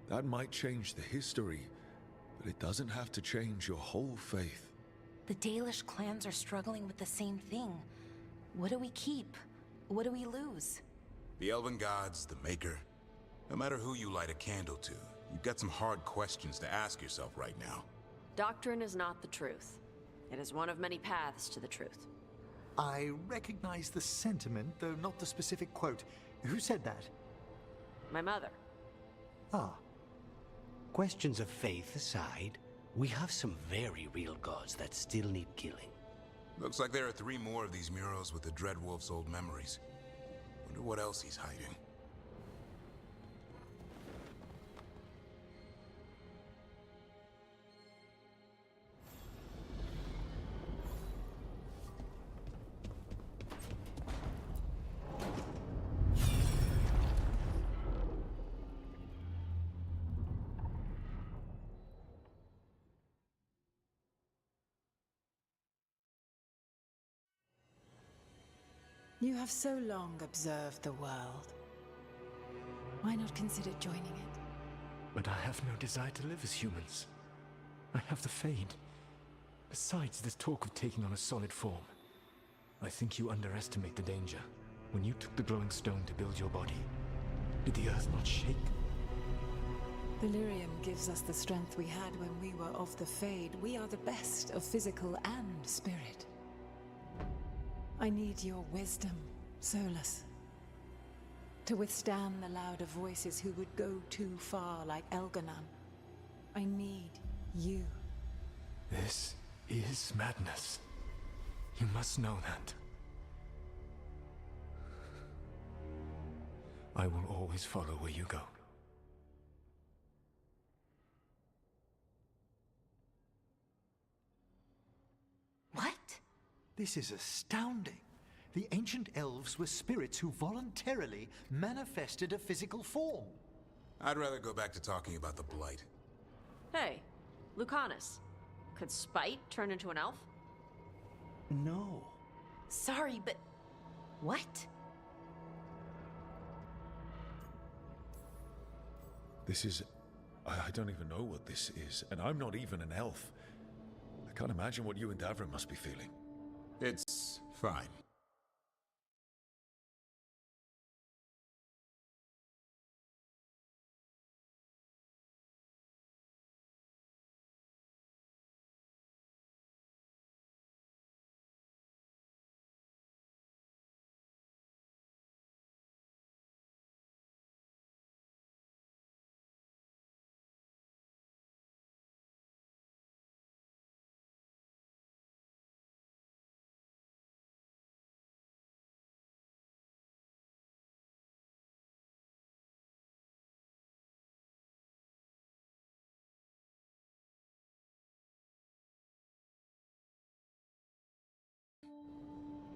That might change the history, but it doesn't have to change your whole faith. The Dalish clans are struggling with the same thing. What do we keep? What do we lose? The Elven Gods, the Maker. No matter who you light a candle to, you've got some hard questions to ask yourself right now. Doctrine is not the truth. It is one of many paths to the truth. I recognize the sentiment, though not the specific quote. Who said that? My mother. Ah. Questions of faith aside, we have some very real gods that still need killing. Looks like there are 3 more of these murals with the Dreadwolf's old memories. Wonder what else he's hiding. You have so long observed the world. Why not consider joining it? But I have no desire to live as humans. I have the Fade. Besides, this talk of taking on a solid form. I think you underestimate the danger. When you took the glowing stone to build your body, did the earth not shake? Delirium gives us the strength we had when we were of the Fade. We are the best of physical and spirit. I need your wisdom, Solus. To withstand the louder voices who would go too far like Elganon. I need you. This is madness. You must know that. I will always follow where you go. What? This is astounding. The ancient elves were spirits who voluntarily manifested a physical form. I'd rather go back to talking about the Blight. Hey, Lucanus. Could Spite turn into an elf? No. Sorry, but... what? This is... I don't even know what this is, and I'm not even an elf. I can't imagine what you and Davrin must be feeling. It's fine.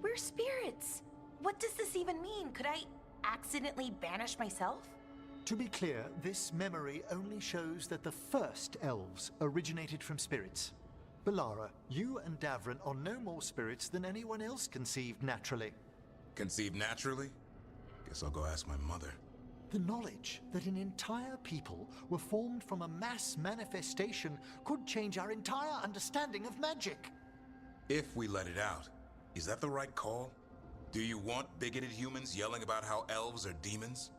We're spirits. What does this even mean? Could I accidentally banish myself? To be clear, this memory only shows that the first elves originated from spirits. Balara, you and Davrin are no more spirits than anyone else conceived naturally. Conceived naturally? Guess I'll go ask my mother. The knowledge that an entire people were formed from a mass manifestation could change our entire understanding of magic. If we let it out, Is that the right call? Do you want bigoted humans yelling about how elves are demons?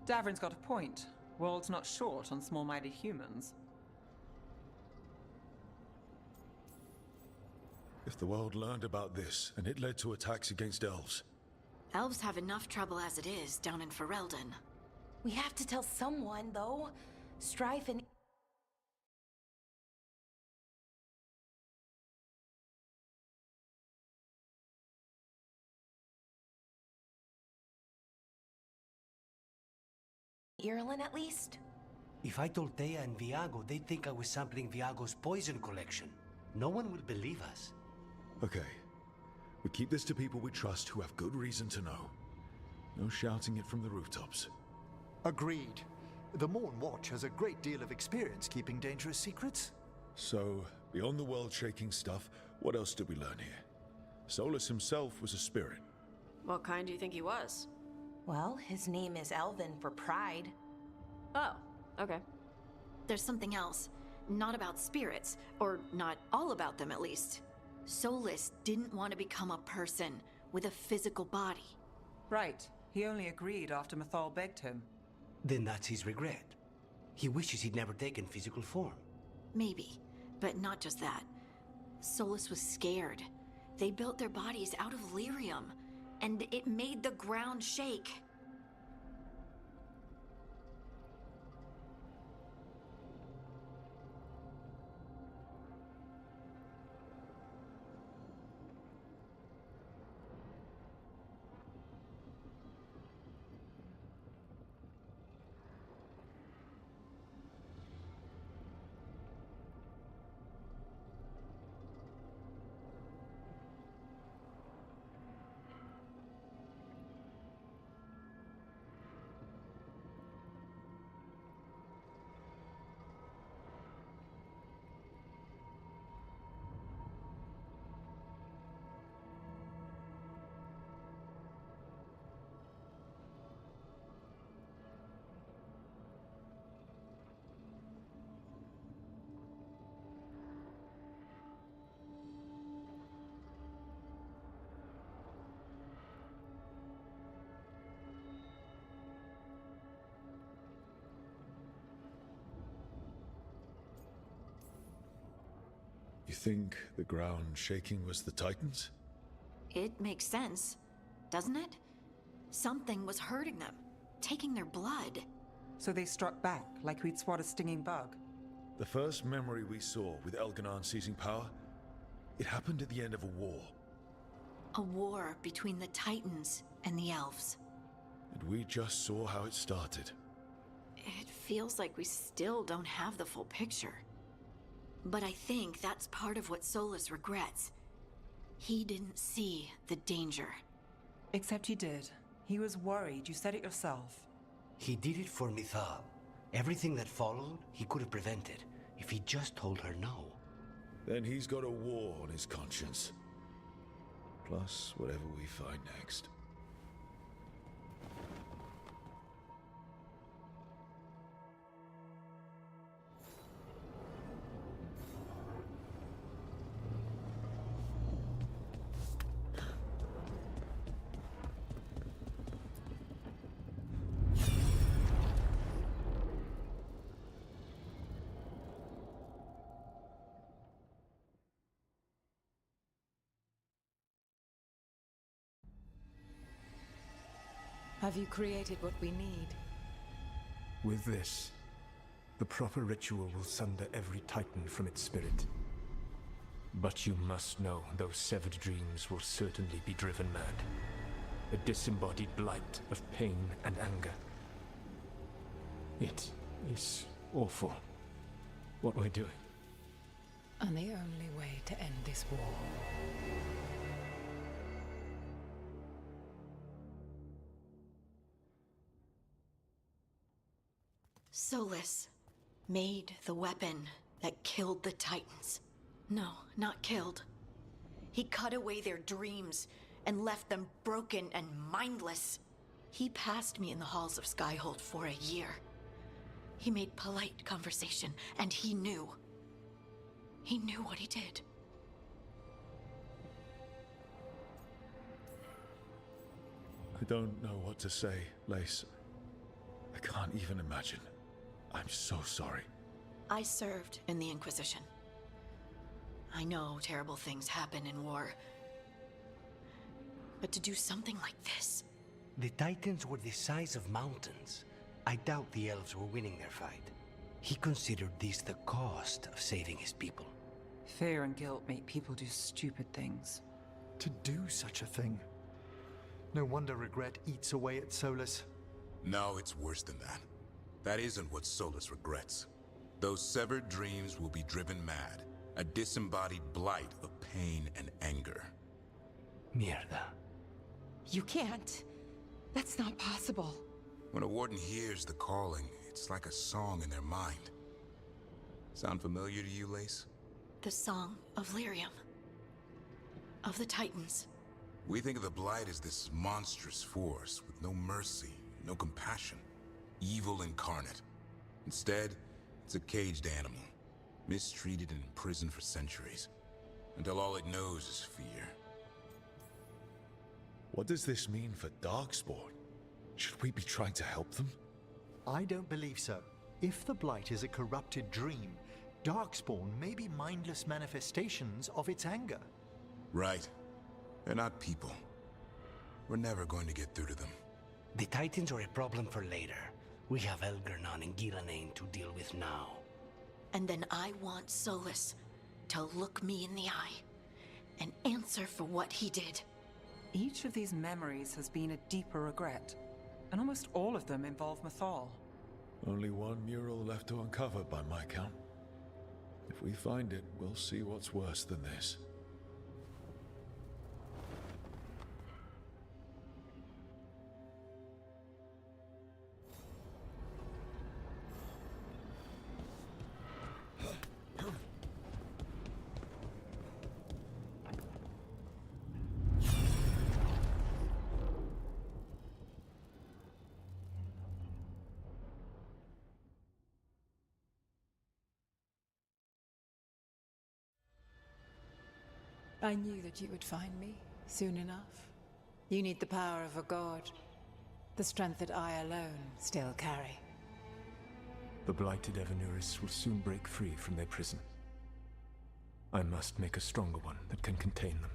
Davrin's got a point. World's not short on small-minded humans. If the world learned about this, and it led to attacks against elves. Elves have enough trouble as it is down in Ferelden. We have to tell someone, though. Strife and... Ireland, at least? If I told Thea and Viago, they'd think I was sampling Viago's poison collection. No one will believe us. Okay. We keep this to people we trust who have good reason to know. No shouting it from the rooftops. Agreed. The Morn Watch has a great deal of experience keeping dangerous secrets. So, beyond the world-shaking stuff, what else did we learn here? Solus himself was a spirit. What kind do you think he was? Well, his name is Elven for pride. Oh, okay. There's something else. Not about spirits, or not all about them at least. Solus didn't want to become a person with a physical body. Right. He only agreed after Mithal begged him. Then that's his regret. He wishes he'd never taken physical form. Maybe, but not just that. Solus was scared. They built their bodies out of lyrium, and it made the ground shake. You think the ground shaking was the Titans? It makes sense, doesn't it? Something was hurting them, taking their blood. So they struck back, like we'd swat a stinging bug. The first memory we saw with Elganon seizing power, it happened at the end of a war. A war between the Titans and the Elves. And we just saw how it started. It feels like we still don't have the full picture. But I think that's part of what Solus regrets. He didn't see the danger. Except he did. He was worried, you said it yourself. He did it for Mithal. Everything that followed, he could have prevented, if he just told her no. Then he's got a war on his conscience. Plus, whatever we find next. Have you created what we need? With this, the proper ritual will sunder every Titan from its spirit. But you must know those severed dreams will certainly be driven mad. A disembodied blight of pain and anger. It is awful what we're doing. And the only way to end this war. Solus made the weapon that killed the Titans. No, not killed. He cut away their dreams and left them broken and mindless. He passed me in the halls of Skyhold for a year. He made polite conversation, and he knew. He knew what he did. I don't know what to say, Lace. I can't even imagine. I'm so sorry. I served in the Inquisition. I know terrible things happen in war. But to do something like this... The Titans were the size of mountains. I doubt the elves were winning their fight. He considered this the cost of saving his people. Fear and guilt make people do stupid things. To do such a thing. No wonder regret eats away at Solus. No, it's worse than that. That isn't what Solus regrets. Those severed dreams will be driven mad. A disembodied blight of pain and anger. Mierda. You can't. That's not possible. When a warden hears the calling, it's like a song in their mind. Sound familiar to you, Lace? The Song of Lyrium. Of the Titans. We think of the Blight as this monstrous force with no mercy, no compassion. Evil incarnate. Instead, it's a caged animal. Mistreated and imprisoned for centuries. Until all it knows is fear. What does this mean for Darkspawn? Should we be trying to help them? I don't believe so. If the Blight is a corrupted dream, Darkspawn may be mindless manifestations of its anger. Right. They're not people. We're never going to get through to them. The Titans are a problem for later. We have Elgernon and Gillenane to deal with now. And then I want Solus to look me in the eye and answer for what he did. Each of these memories has been a deeper regret, and almost all of them involve Mithal. Only one mural left to uncover by my count. If we find it, we'll see what's worse than this. I knew that you would find me soon enough. You need the power of a god, the strength that I alone still carry. The blighted Evanuris will soon break free from their prison. I must make a stronger one that can contain them.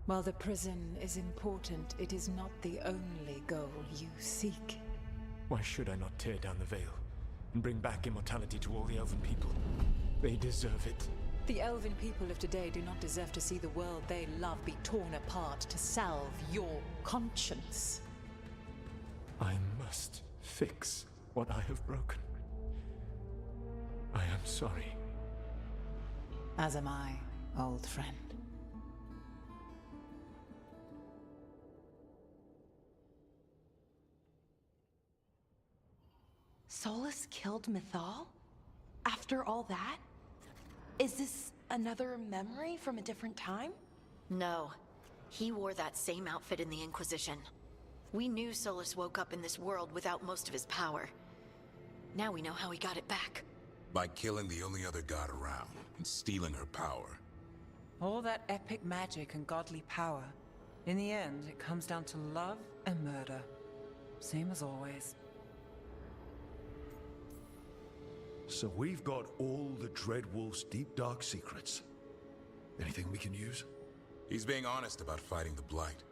While the prison is important, it is not the only goal you seek. Why should I not tear down the veil and bring back immortality to all the Elven people? They deserve it. The Elven people of today do not deserve to see the world they love be torn apart to salve your conscience. I must fix what I have broken. I am sorry. As am I, old friend. Solus killed Mithal? After all that? Is this another memory from a different time? No. He wore that same outfit in the Inquisition. We knew Solus woke up in this world without most of his power. Now we know how he got it back. By killing the only other god around and stealing her power. All that epic magic and godly power. In the end, it comes down to love and murder. Same as always. So we've got all the Dreadwolf's deep dark secrets. Anything we can use? He's being honest about fighting the Blight.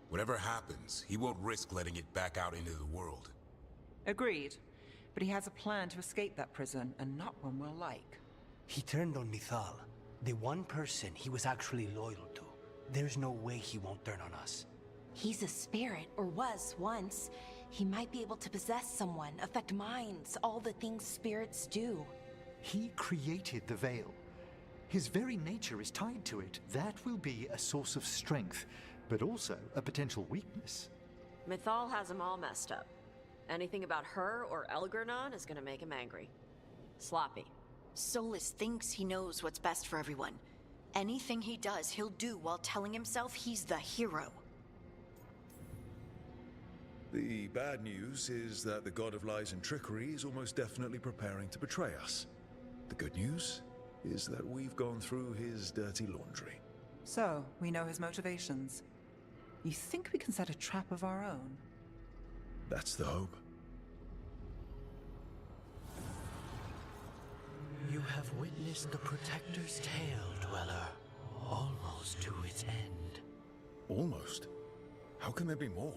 Whatever happens, he won't risk letting it back out into the world. Agreed. But he has a plan to escape that prison, and not one we'll like. He turned on Mithal, the one person he was actually loyal to. There's no way he won't turn on us. He's a spirit, or was once. He might be able to possess someone, affect minds, all the things spirits do. He created the Veil. His very nature is tied to it. That will be a source of strength, but also a potential weakness. Mithal has him all messed up. Anything about her or Elgernon is gonna make him angry. Sloppy. Solus thinks he knows what's best for everyone. Anything he does, he'll do while telling himself he's the hero. The bad news is that the god of lies and trickery is almost definitely preparing to betray us. The good news is that we've gone through his dirty laundry. So, we know his motivations. You think we can set a trap of our own? That's the hope. You have witnessed the Protector's tale, Dweller, almost to its end. Almost? How can there be more?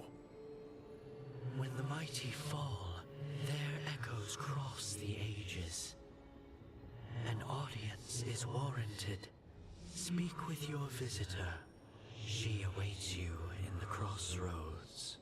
When the mighty fall, their echoes cross the ages. An audience is warranted. Speak with your visitor. She awaits you in the crossroads.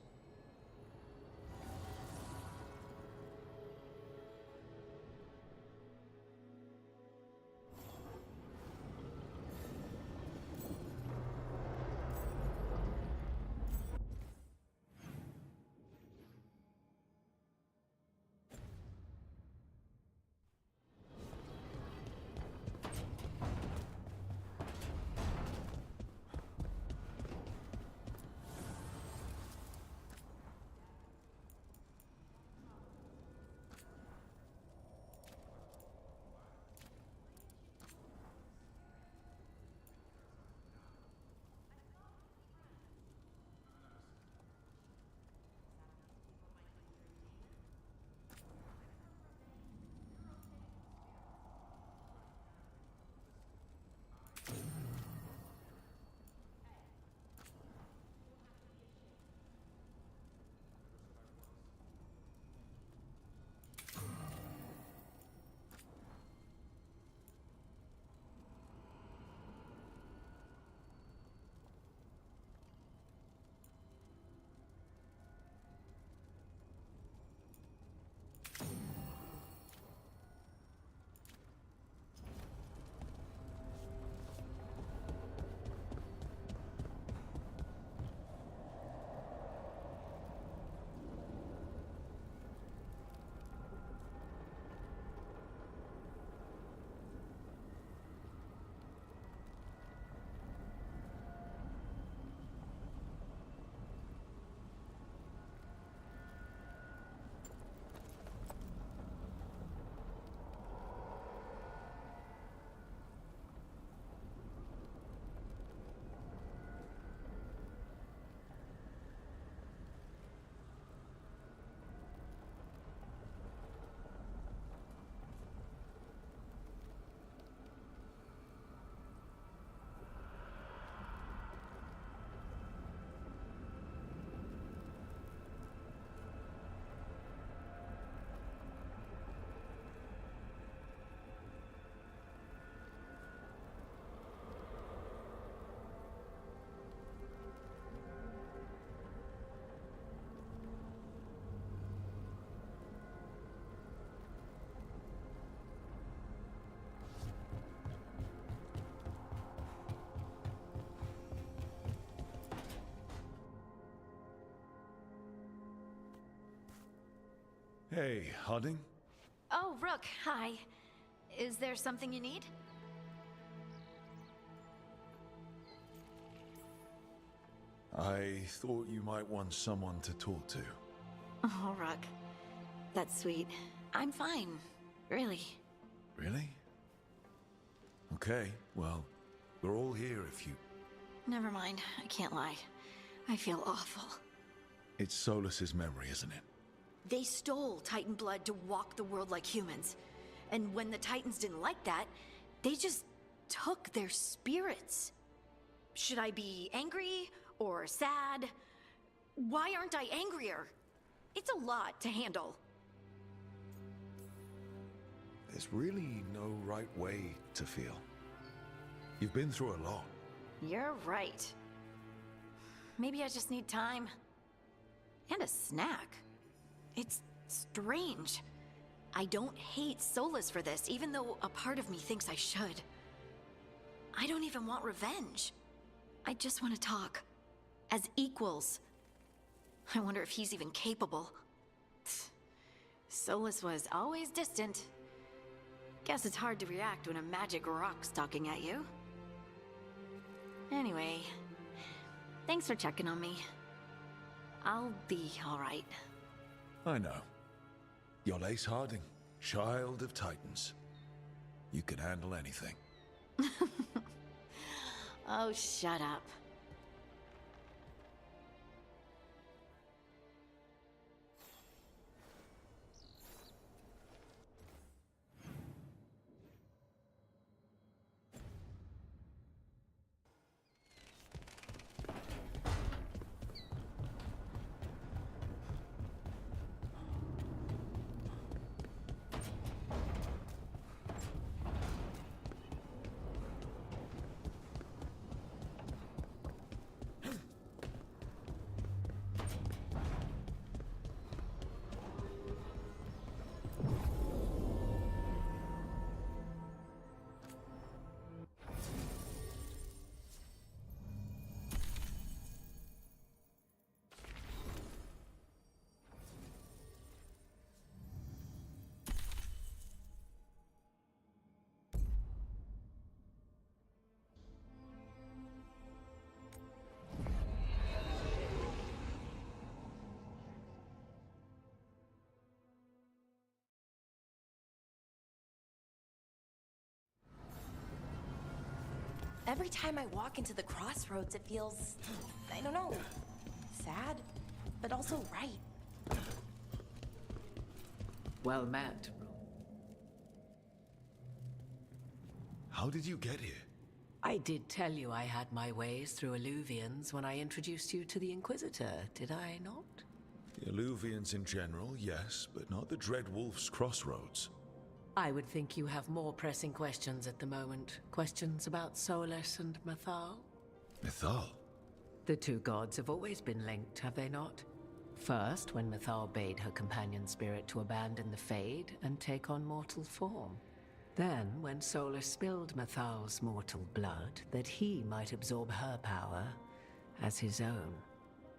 Hey, Harding? Oh, Rook, hi. Is there something you need? I thought you might want someone to talk to. Oh, Rook. That's sweet. I'm fine. Really. Really? Okay, well, we're all here if you... Never mind. I can't lie. I feel awful. It's Solus's memory, isn't it? They stole Titan blood to walk the world like humans. And when the Titans didn't like that, they just took their spirits. Should I be angry or sad? Why aren't I angrier? It's a lot to handle. There's really no right way to feel. You've been through a lot. You're right. Maybe I just need time. And a snack. It's strange. I don't hate Solus for this, even though a part of me thinks I should. I don't even want revenge. I just want to talk. As equals. I wonder if he's even capable. Solus was always distant. Guess it's hard to react when a magic rock's talking at you. Anyway, thanks for checking on me. I'll be alright. I know. You're Ace Harding, child of Titans. You can handle anything. Oh, shut up. Every time I walk into the crossroads, it feels, I don't know, sad, but also right. Well met. How did you get here? I did tell you I had my ways through Illuvians when I introduced you to the Inquisitor, did I not? The Illuvians in general, yes, but not the Dread Wolf's crossroads. I would think you have more pressing questions at the moment. Questions about Solus and Mithal? Mithal? The two gods have always been linked, have they not? First, when Mithal bade her companion spirit to abandon the Fade and take on mortal form. Then, when Solus spilled Mithal's mortal blood, that he might absorb her power as his own.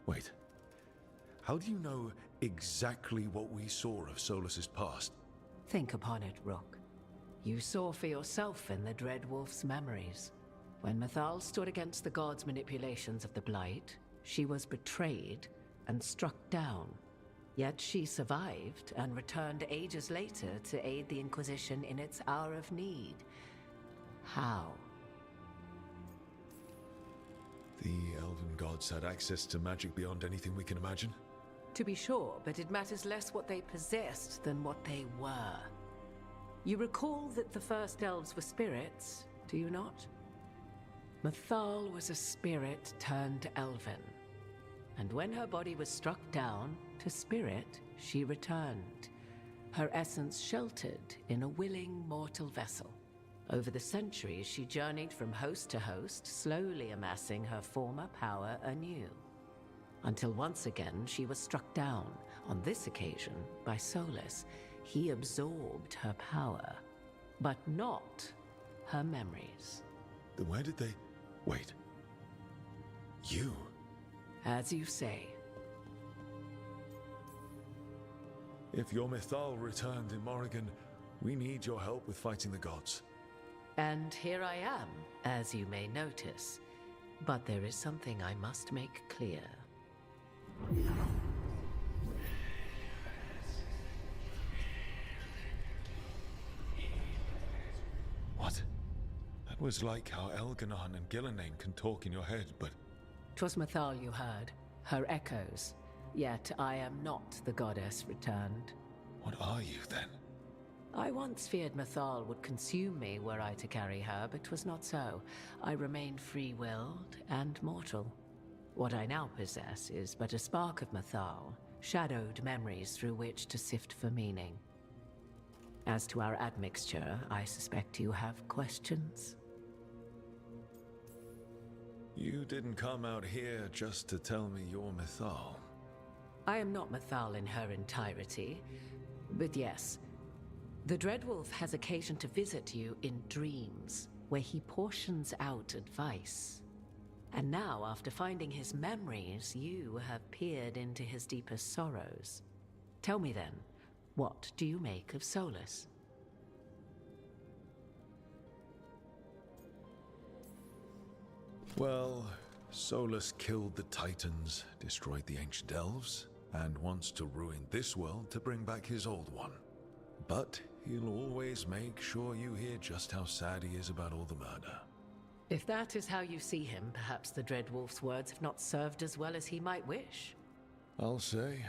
Wait. How do you know exactly what we saw of Solus's past? Think upon it, Rook. You saw for yourself in the Dread Wolf's memories. When Mithal stood against the gods' manipulations of the Blight, she was betrayed and struck down. Yet she survived and returned ages later to aid the Inquisition in its hour of need. How? The elven gods had access to magic beyond anything we can imagine? To be sure, but it matters less what they possessed than what they were. You recall that the first elves were spirits, do you not? Mithal was a spirit turned elven. And when her body was struck down, to spirit, she returned. Her essence sheltered in a willing mortal vessel. Over the centuries, she journeyed from host to host, slowly amassing her former power anew. Until once again, she was struck down, on this occasion, by Solus. He absorbed her power, but not her memories. Then where did they... Wait. You? As you say. If your Mithal returned in Morrigan, we need your help with fighting the gods. And here I am, as you may notice. But there is something I must make clear. What? That was like how Elganon and Gillenane can talk in your head, but... 'Twas Mithal you heard, her echoes. Yet I am not the goddess returned. What are you, then? I once feared Mithal would consume me were I to carry her, but 'twas not so. I remain free-willed and mortal. What I now possess is but a spark of Mithal, shadowed memories through which to sift for meaning. As to our admixture, I suspect you have questions. You didn't come out here just to tell me you're Mithal. I am not Mithal in her entirety, but yes. The Dreadwolf has occasion to visit you in dreams, where he portions out advice. And now, after finding his memories, you have peered into his deepest sorrows. Tell me then, what do you make of Solus? Well, Solus killed the Titans, destroyed the ancient elves, and wants to ruin this world to bring back his old one. But he'll always make sure you hear just how sad he is about all the murder. If that is how you see him, perhaps the Dreadwolf's words have not served as well as he might wish. I'll say.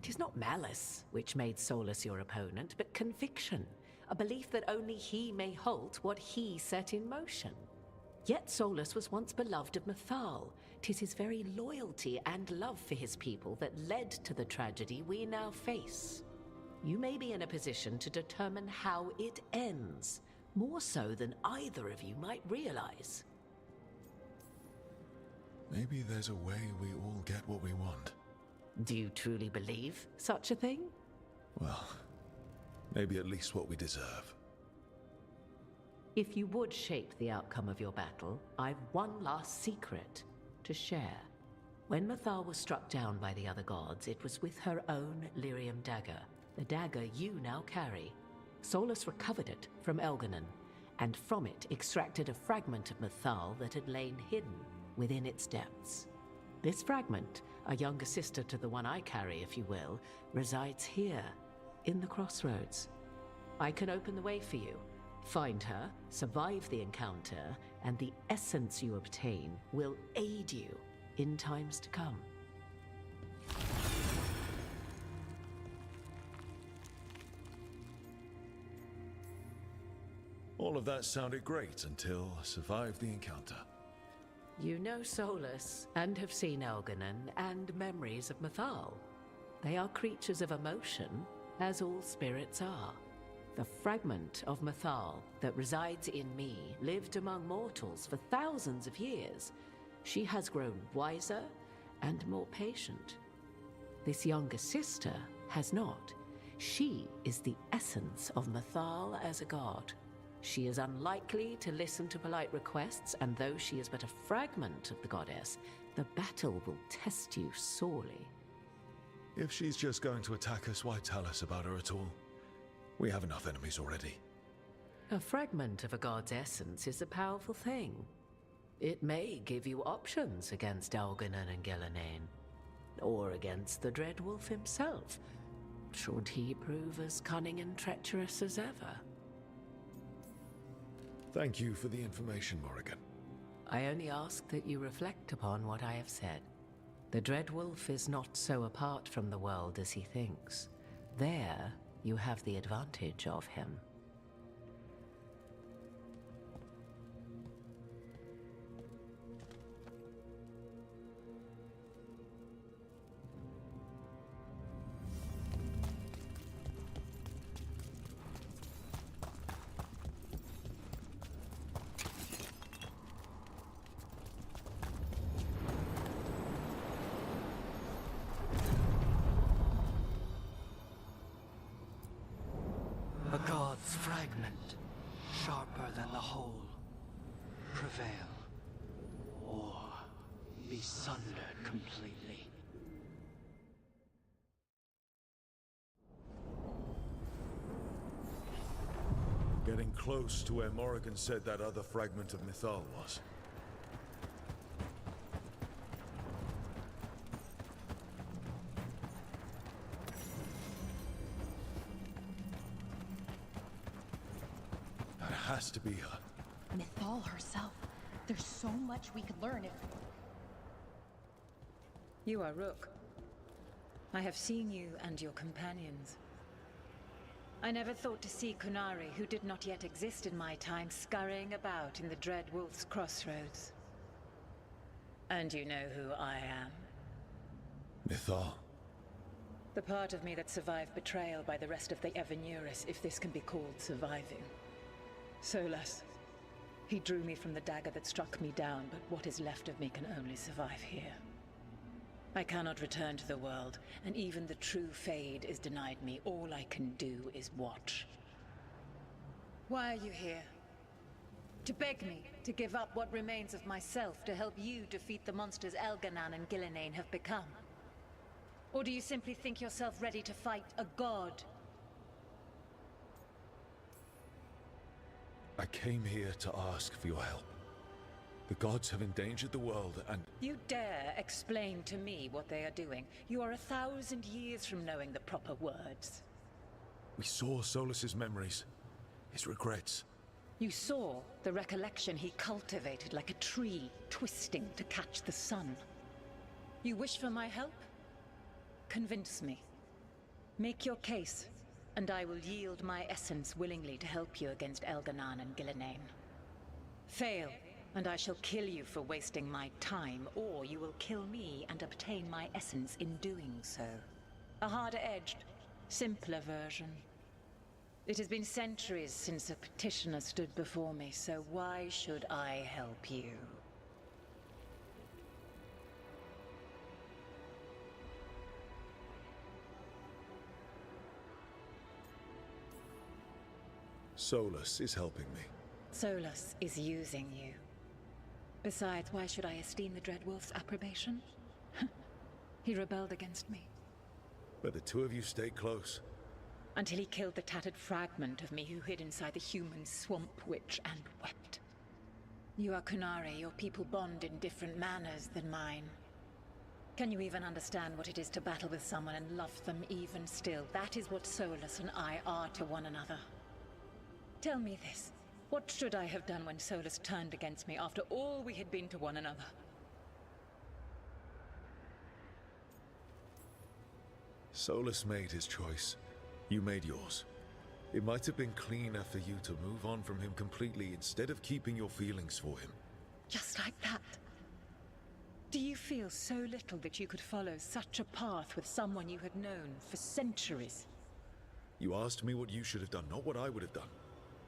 'Tis not malice which made Solus your opponent, but conviction, a belief that only he may halt what he set in motion. Yet Solus was once beloved of Mithal. 'Tis his very loyalty and love for his people that led to the tragedy we now face. You may be in a position to determine how it ends, more so than either of you might realize. Maybe there's a way we all get what we want. Do you truly believe such a thing? Well, maybe at least what we deserve. If you would shape the outcome of your battle, I've one last secret to share. When Mithal was struck down by the other gods, it was with her own lyrium dagger, the dagger you now carry. Solus recovered it from Elganon, and from it extracted a fragment of Mithal that had lain hidden within its depths. This fragment, a younger sister to the one I carry, if you will, resides here, in the crossroads. I can open the way for you. Find her, survive the encounter, and the essence you obtain will aid you in times to come. All of that sounded great until I survived the encounter. You know Solus, and have seen Elganon, and memories of Mithal. They are creatures of emotion, as all spirits are. The fragment of Mithal that resides in me lived among mortals for thousands of years. She has grown wiser and more patient. This younger sister has not. She is the essence of Mithal as a god. She is unlikely to listen to polite requests, and though she is but a fragment of the goddess, the battle will test you sorely. If she's just going to attack us, why tell us about her at all? We have enough enemies already. A fragment of a god's essence is a powerful thing. It may give you options against Elganon and Gillenane, or against the Dread Wolf himself, should he prove as cunning and treacherous as ever. Thank you for the information, Morrigan. I only ask that you reflect upon what I have said. The Dread Wolf is not so apart from the world as he thinks. There, you have the advantage of him. A god's fragment, sharper than the whole. Prevail, or be sundered completely. Getting close to where Morrigan said that other fragment of Mithal was. That has to be her. Mithal herself. There's so much we could learn if... You are Rook. I have seen you and your companions. I never thought to see Kunari, who did not yet exist in my time, scurrying about in the Dread Wolf's crossroads. And you know who I am. Mithal. The part of me that survived betrayal by the rest of the Evanuris, if this can be called surviving. Solus. He drew me from the dagger that struck me down, but what is left of me can only survive here. I cannot return to the world, and even the true Fade is denied me. All I can do is watch. Why are you here? To beg me to give up what remains of myself to help you defeat the monsters Elganon and Gillenane have become? Or do you simply think yourself ready to fight a god? I came here to ask for your help. The gods have endangered the world, and... You dare explain to me what they are doing? You are 1,000 years from knowing the proper words. We saw Solus's memories, his regrets. You saw the recollection he cultivated like a tree, twisting to catch the sun. You wish for my help? Convince me. Make your case, and I will yield my essence willingly to help you against Elganon and Gillenane. Fail, and I shall kill you for wasting my time, or you will kill me and obtain my essence in doing so. A harder-edged, simpler version. It has been centuries since a petitioner stood before me, so why should I help you? Solus is helping me. Solus is using you. Besides, why should I esteem the Dread Wolf's approbation? He rebelled against me. But the two of you stayed close. Until he killed the tattered fragment of me who hid inside the human swamp witch and wept. You are Kunari, your people bond in different manners than mine. Can you even understand what it is to battle with someone and love them even still? That is what Solus and I are to one another. Tell me this. What should I have done when Solus turned against me after all we had been to one another? Solus made his choice. You made yours. It might have been cleaner for you to move on from him completely instead of keeping your feelings for him. Just like that? Do you feel so little that you could follow such a path with someone you had known for centuries? You asked me what you should have done, not what I would have done.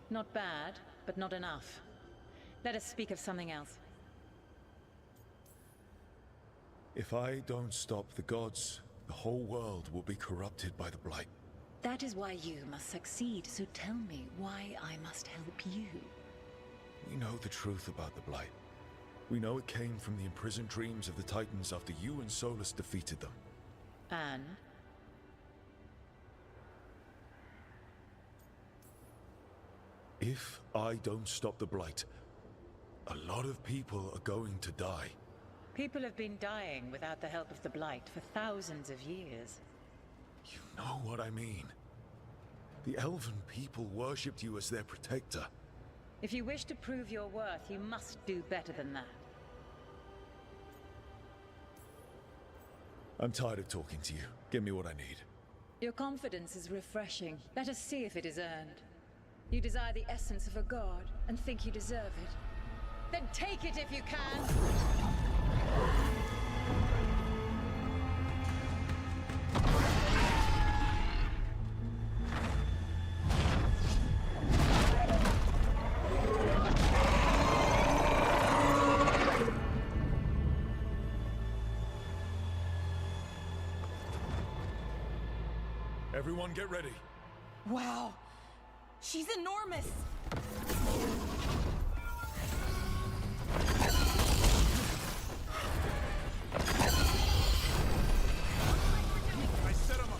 Not bad, but not enough. Let us speak of something else. If I don't stop the gods, the whole world will be corrupted by the Blight. That is why you must succeed, so tell me why I must help you. We know the truth about the Blight. We know it came from the imprisoned dreams of the Titans after you and Solus defeated them. And? If I don't stop the Blight, a lot of people are going to die. People have been dying without the help of the Blight for thousands of years. You know what I mean. The Elven people worshipped you as their protector. If you wish to prove your worth, you must do better than that. I'm tired of talking to you. Give me what I need. Your confidence is refreshing. Let us see if it is earned. You desire the essence of a god, and think you deserve it. Then take it if you can! Everyone get ready. Wow. She's enormous. I set him up.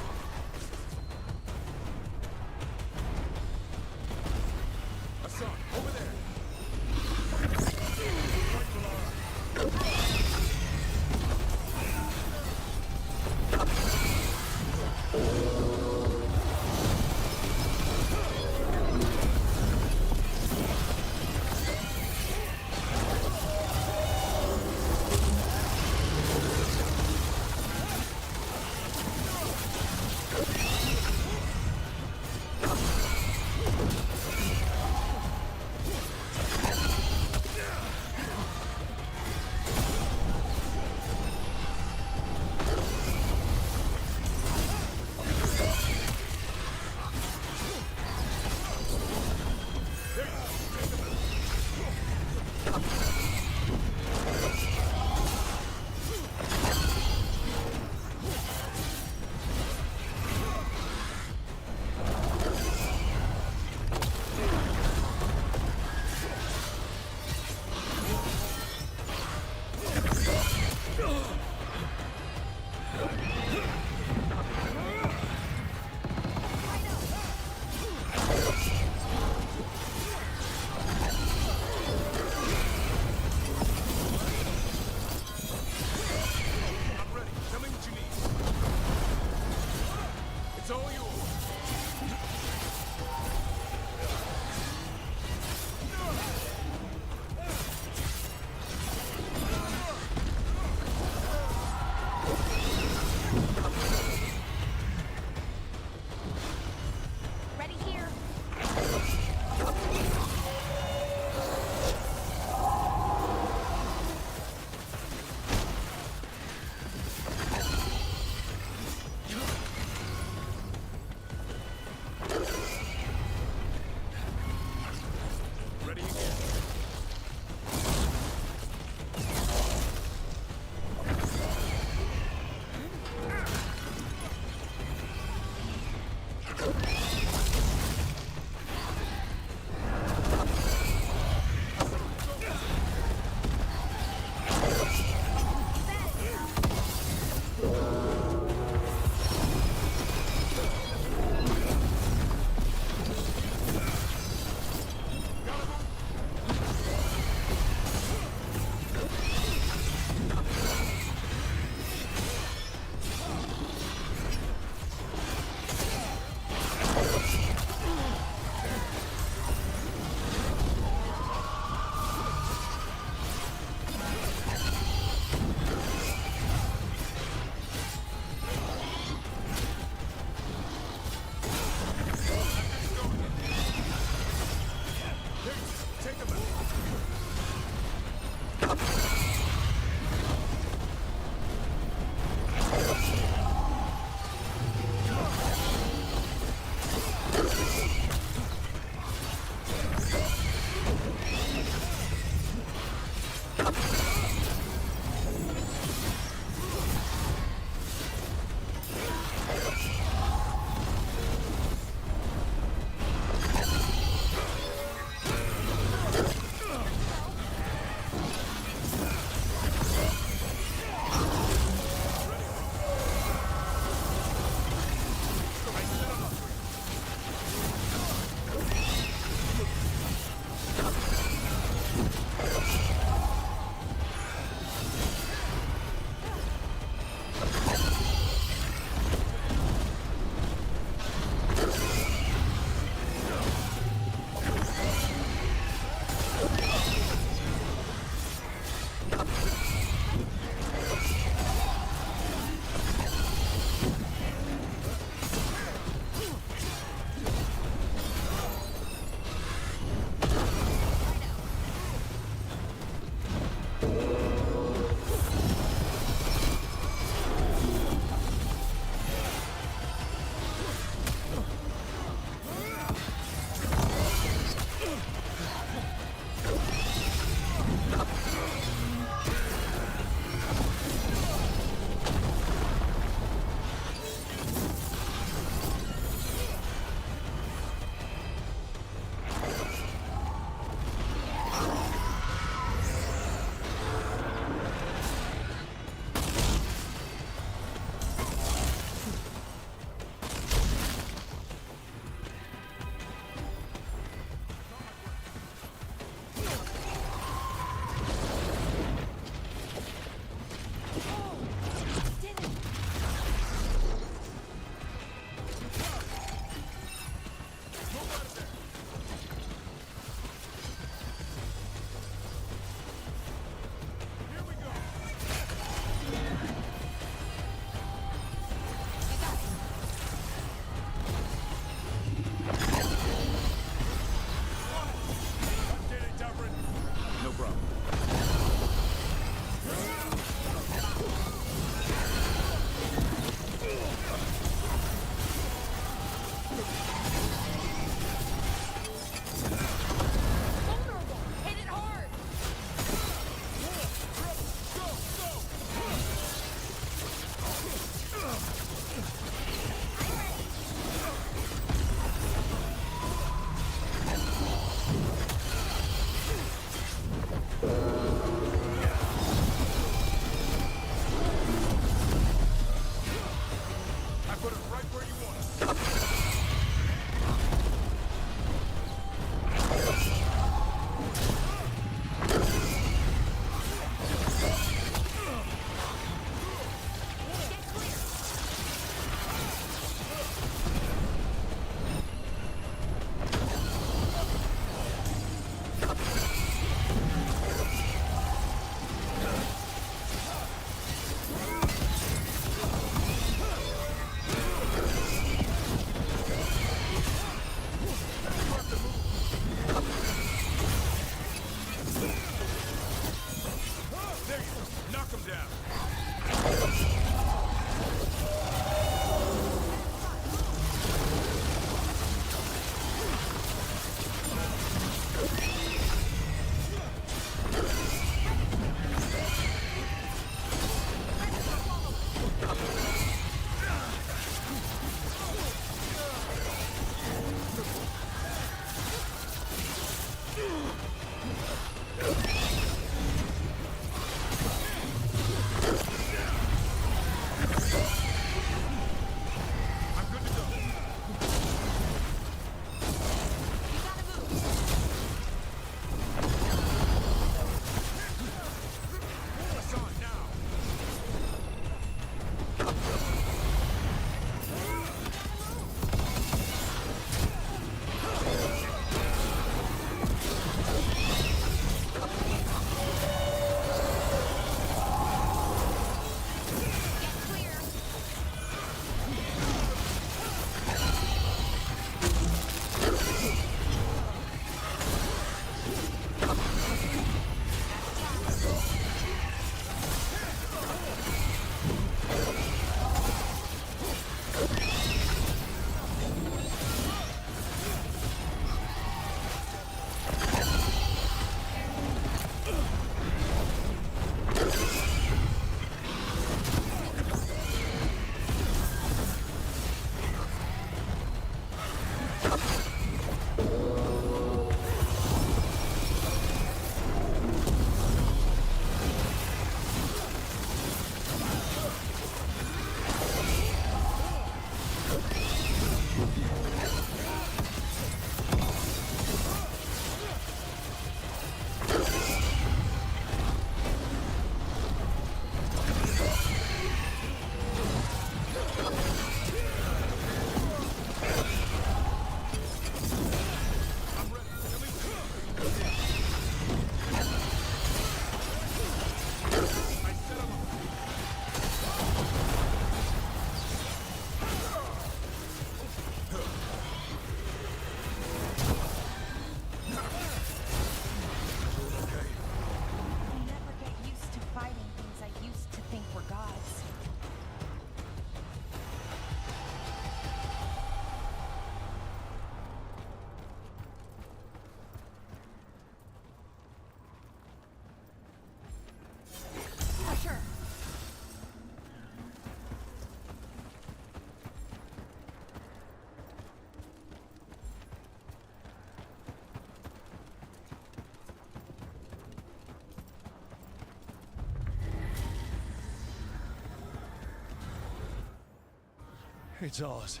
It's ours.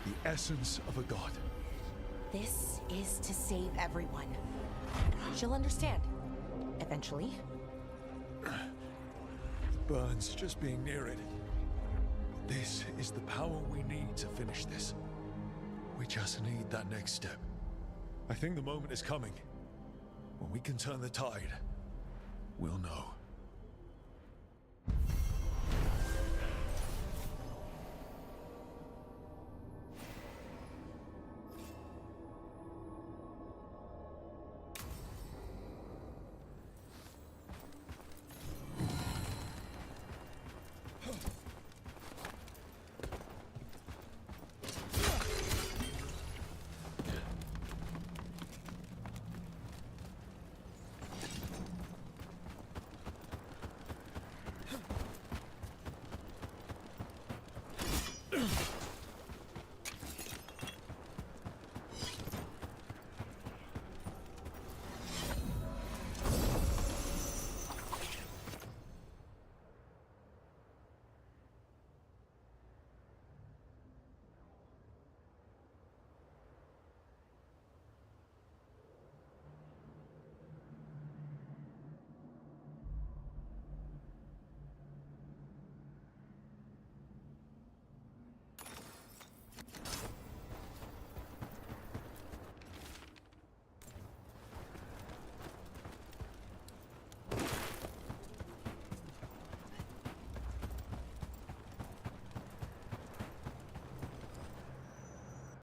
The essence of a god. This is to save everyone. She'll understand. Eventually. Burns just being near it. This is the power we need to finish this. We just need that next step. I think the moment is coming. When we can turn the tide, we'll know.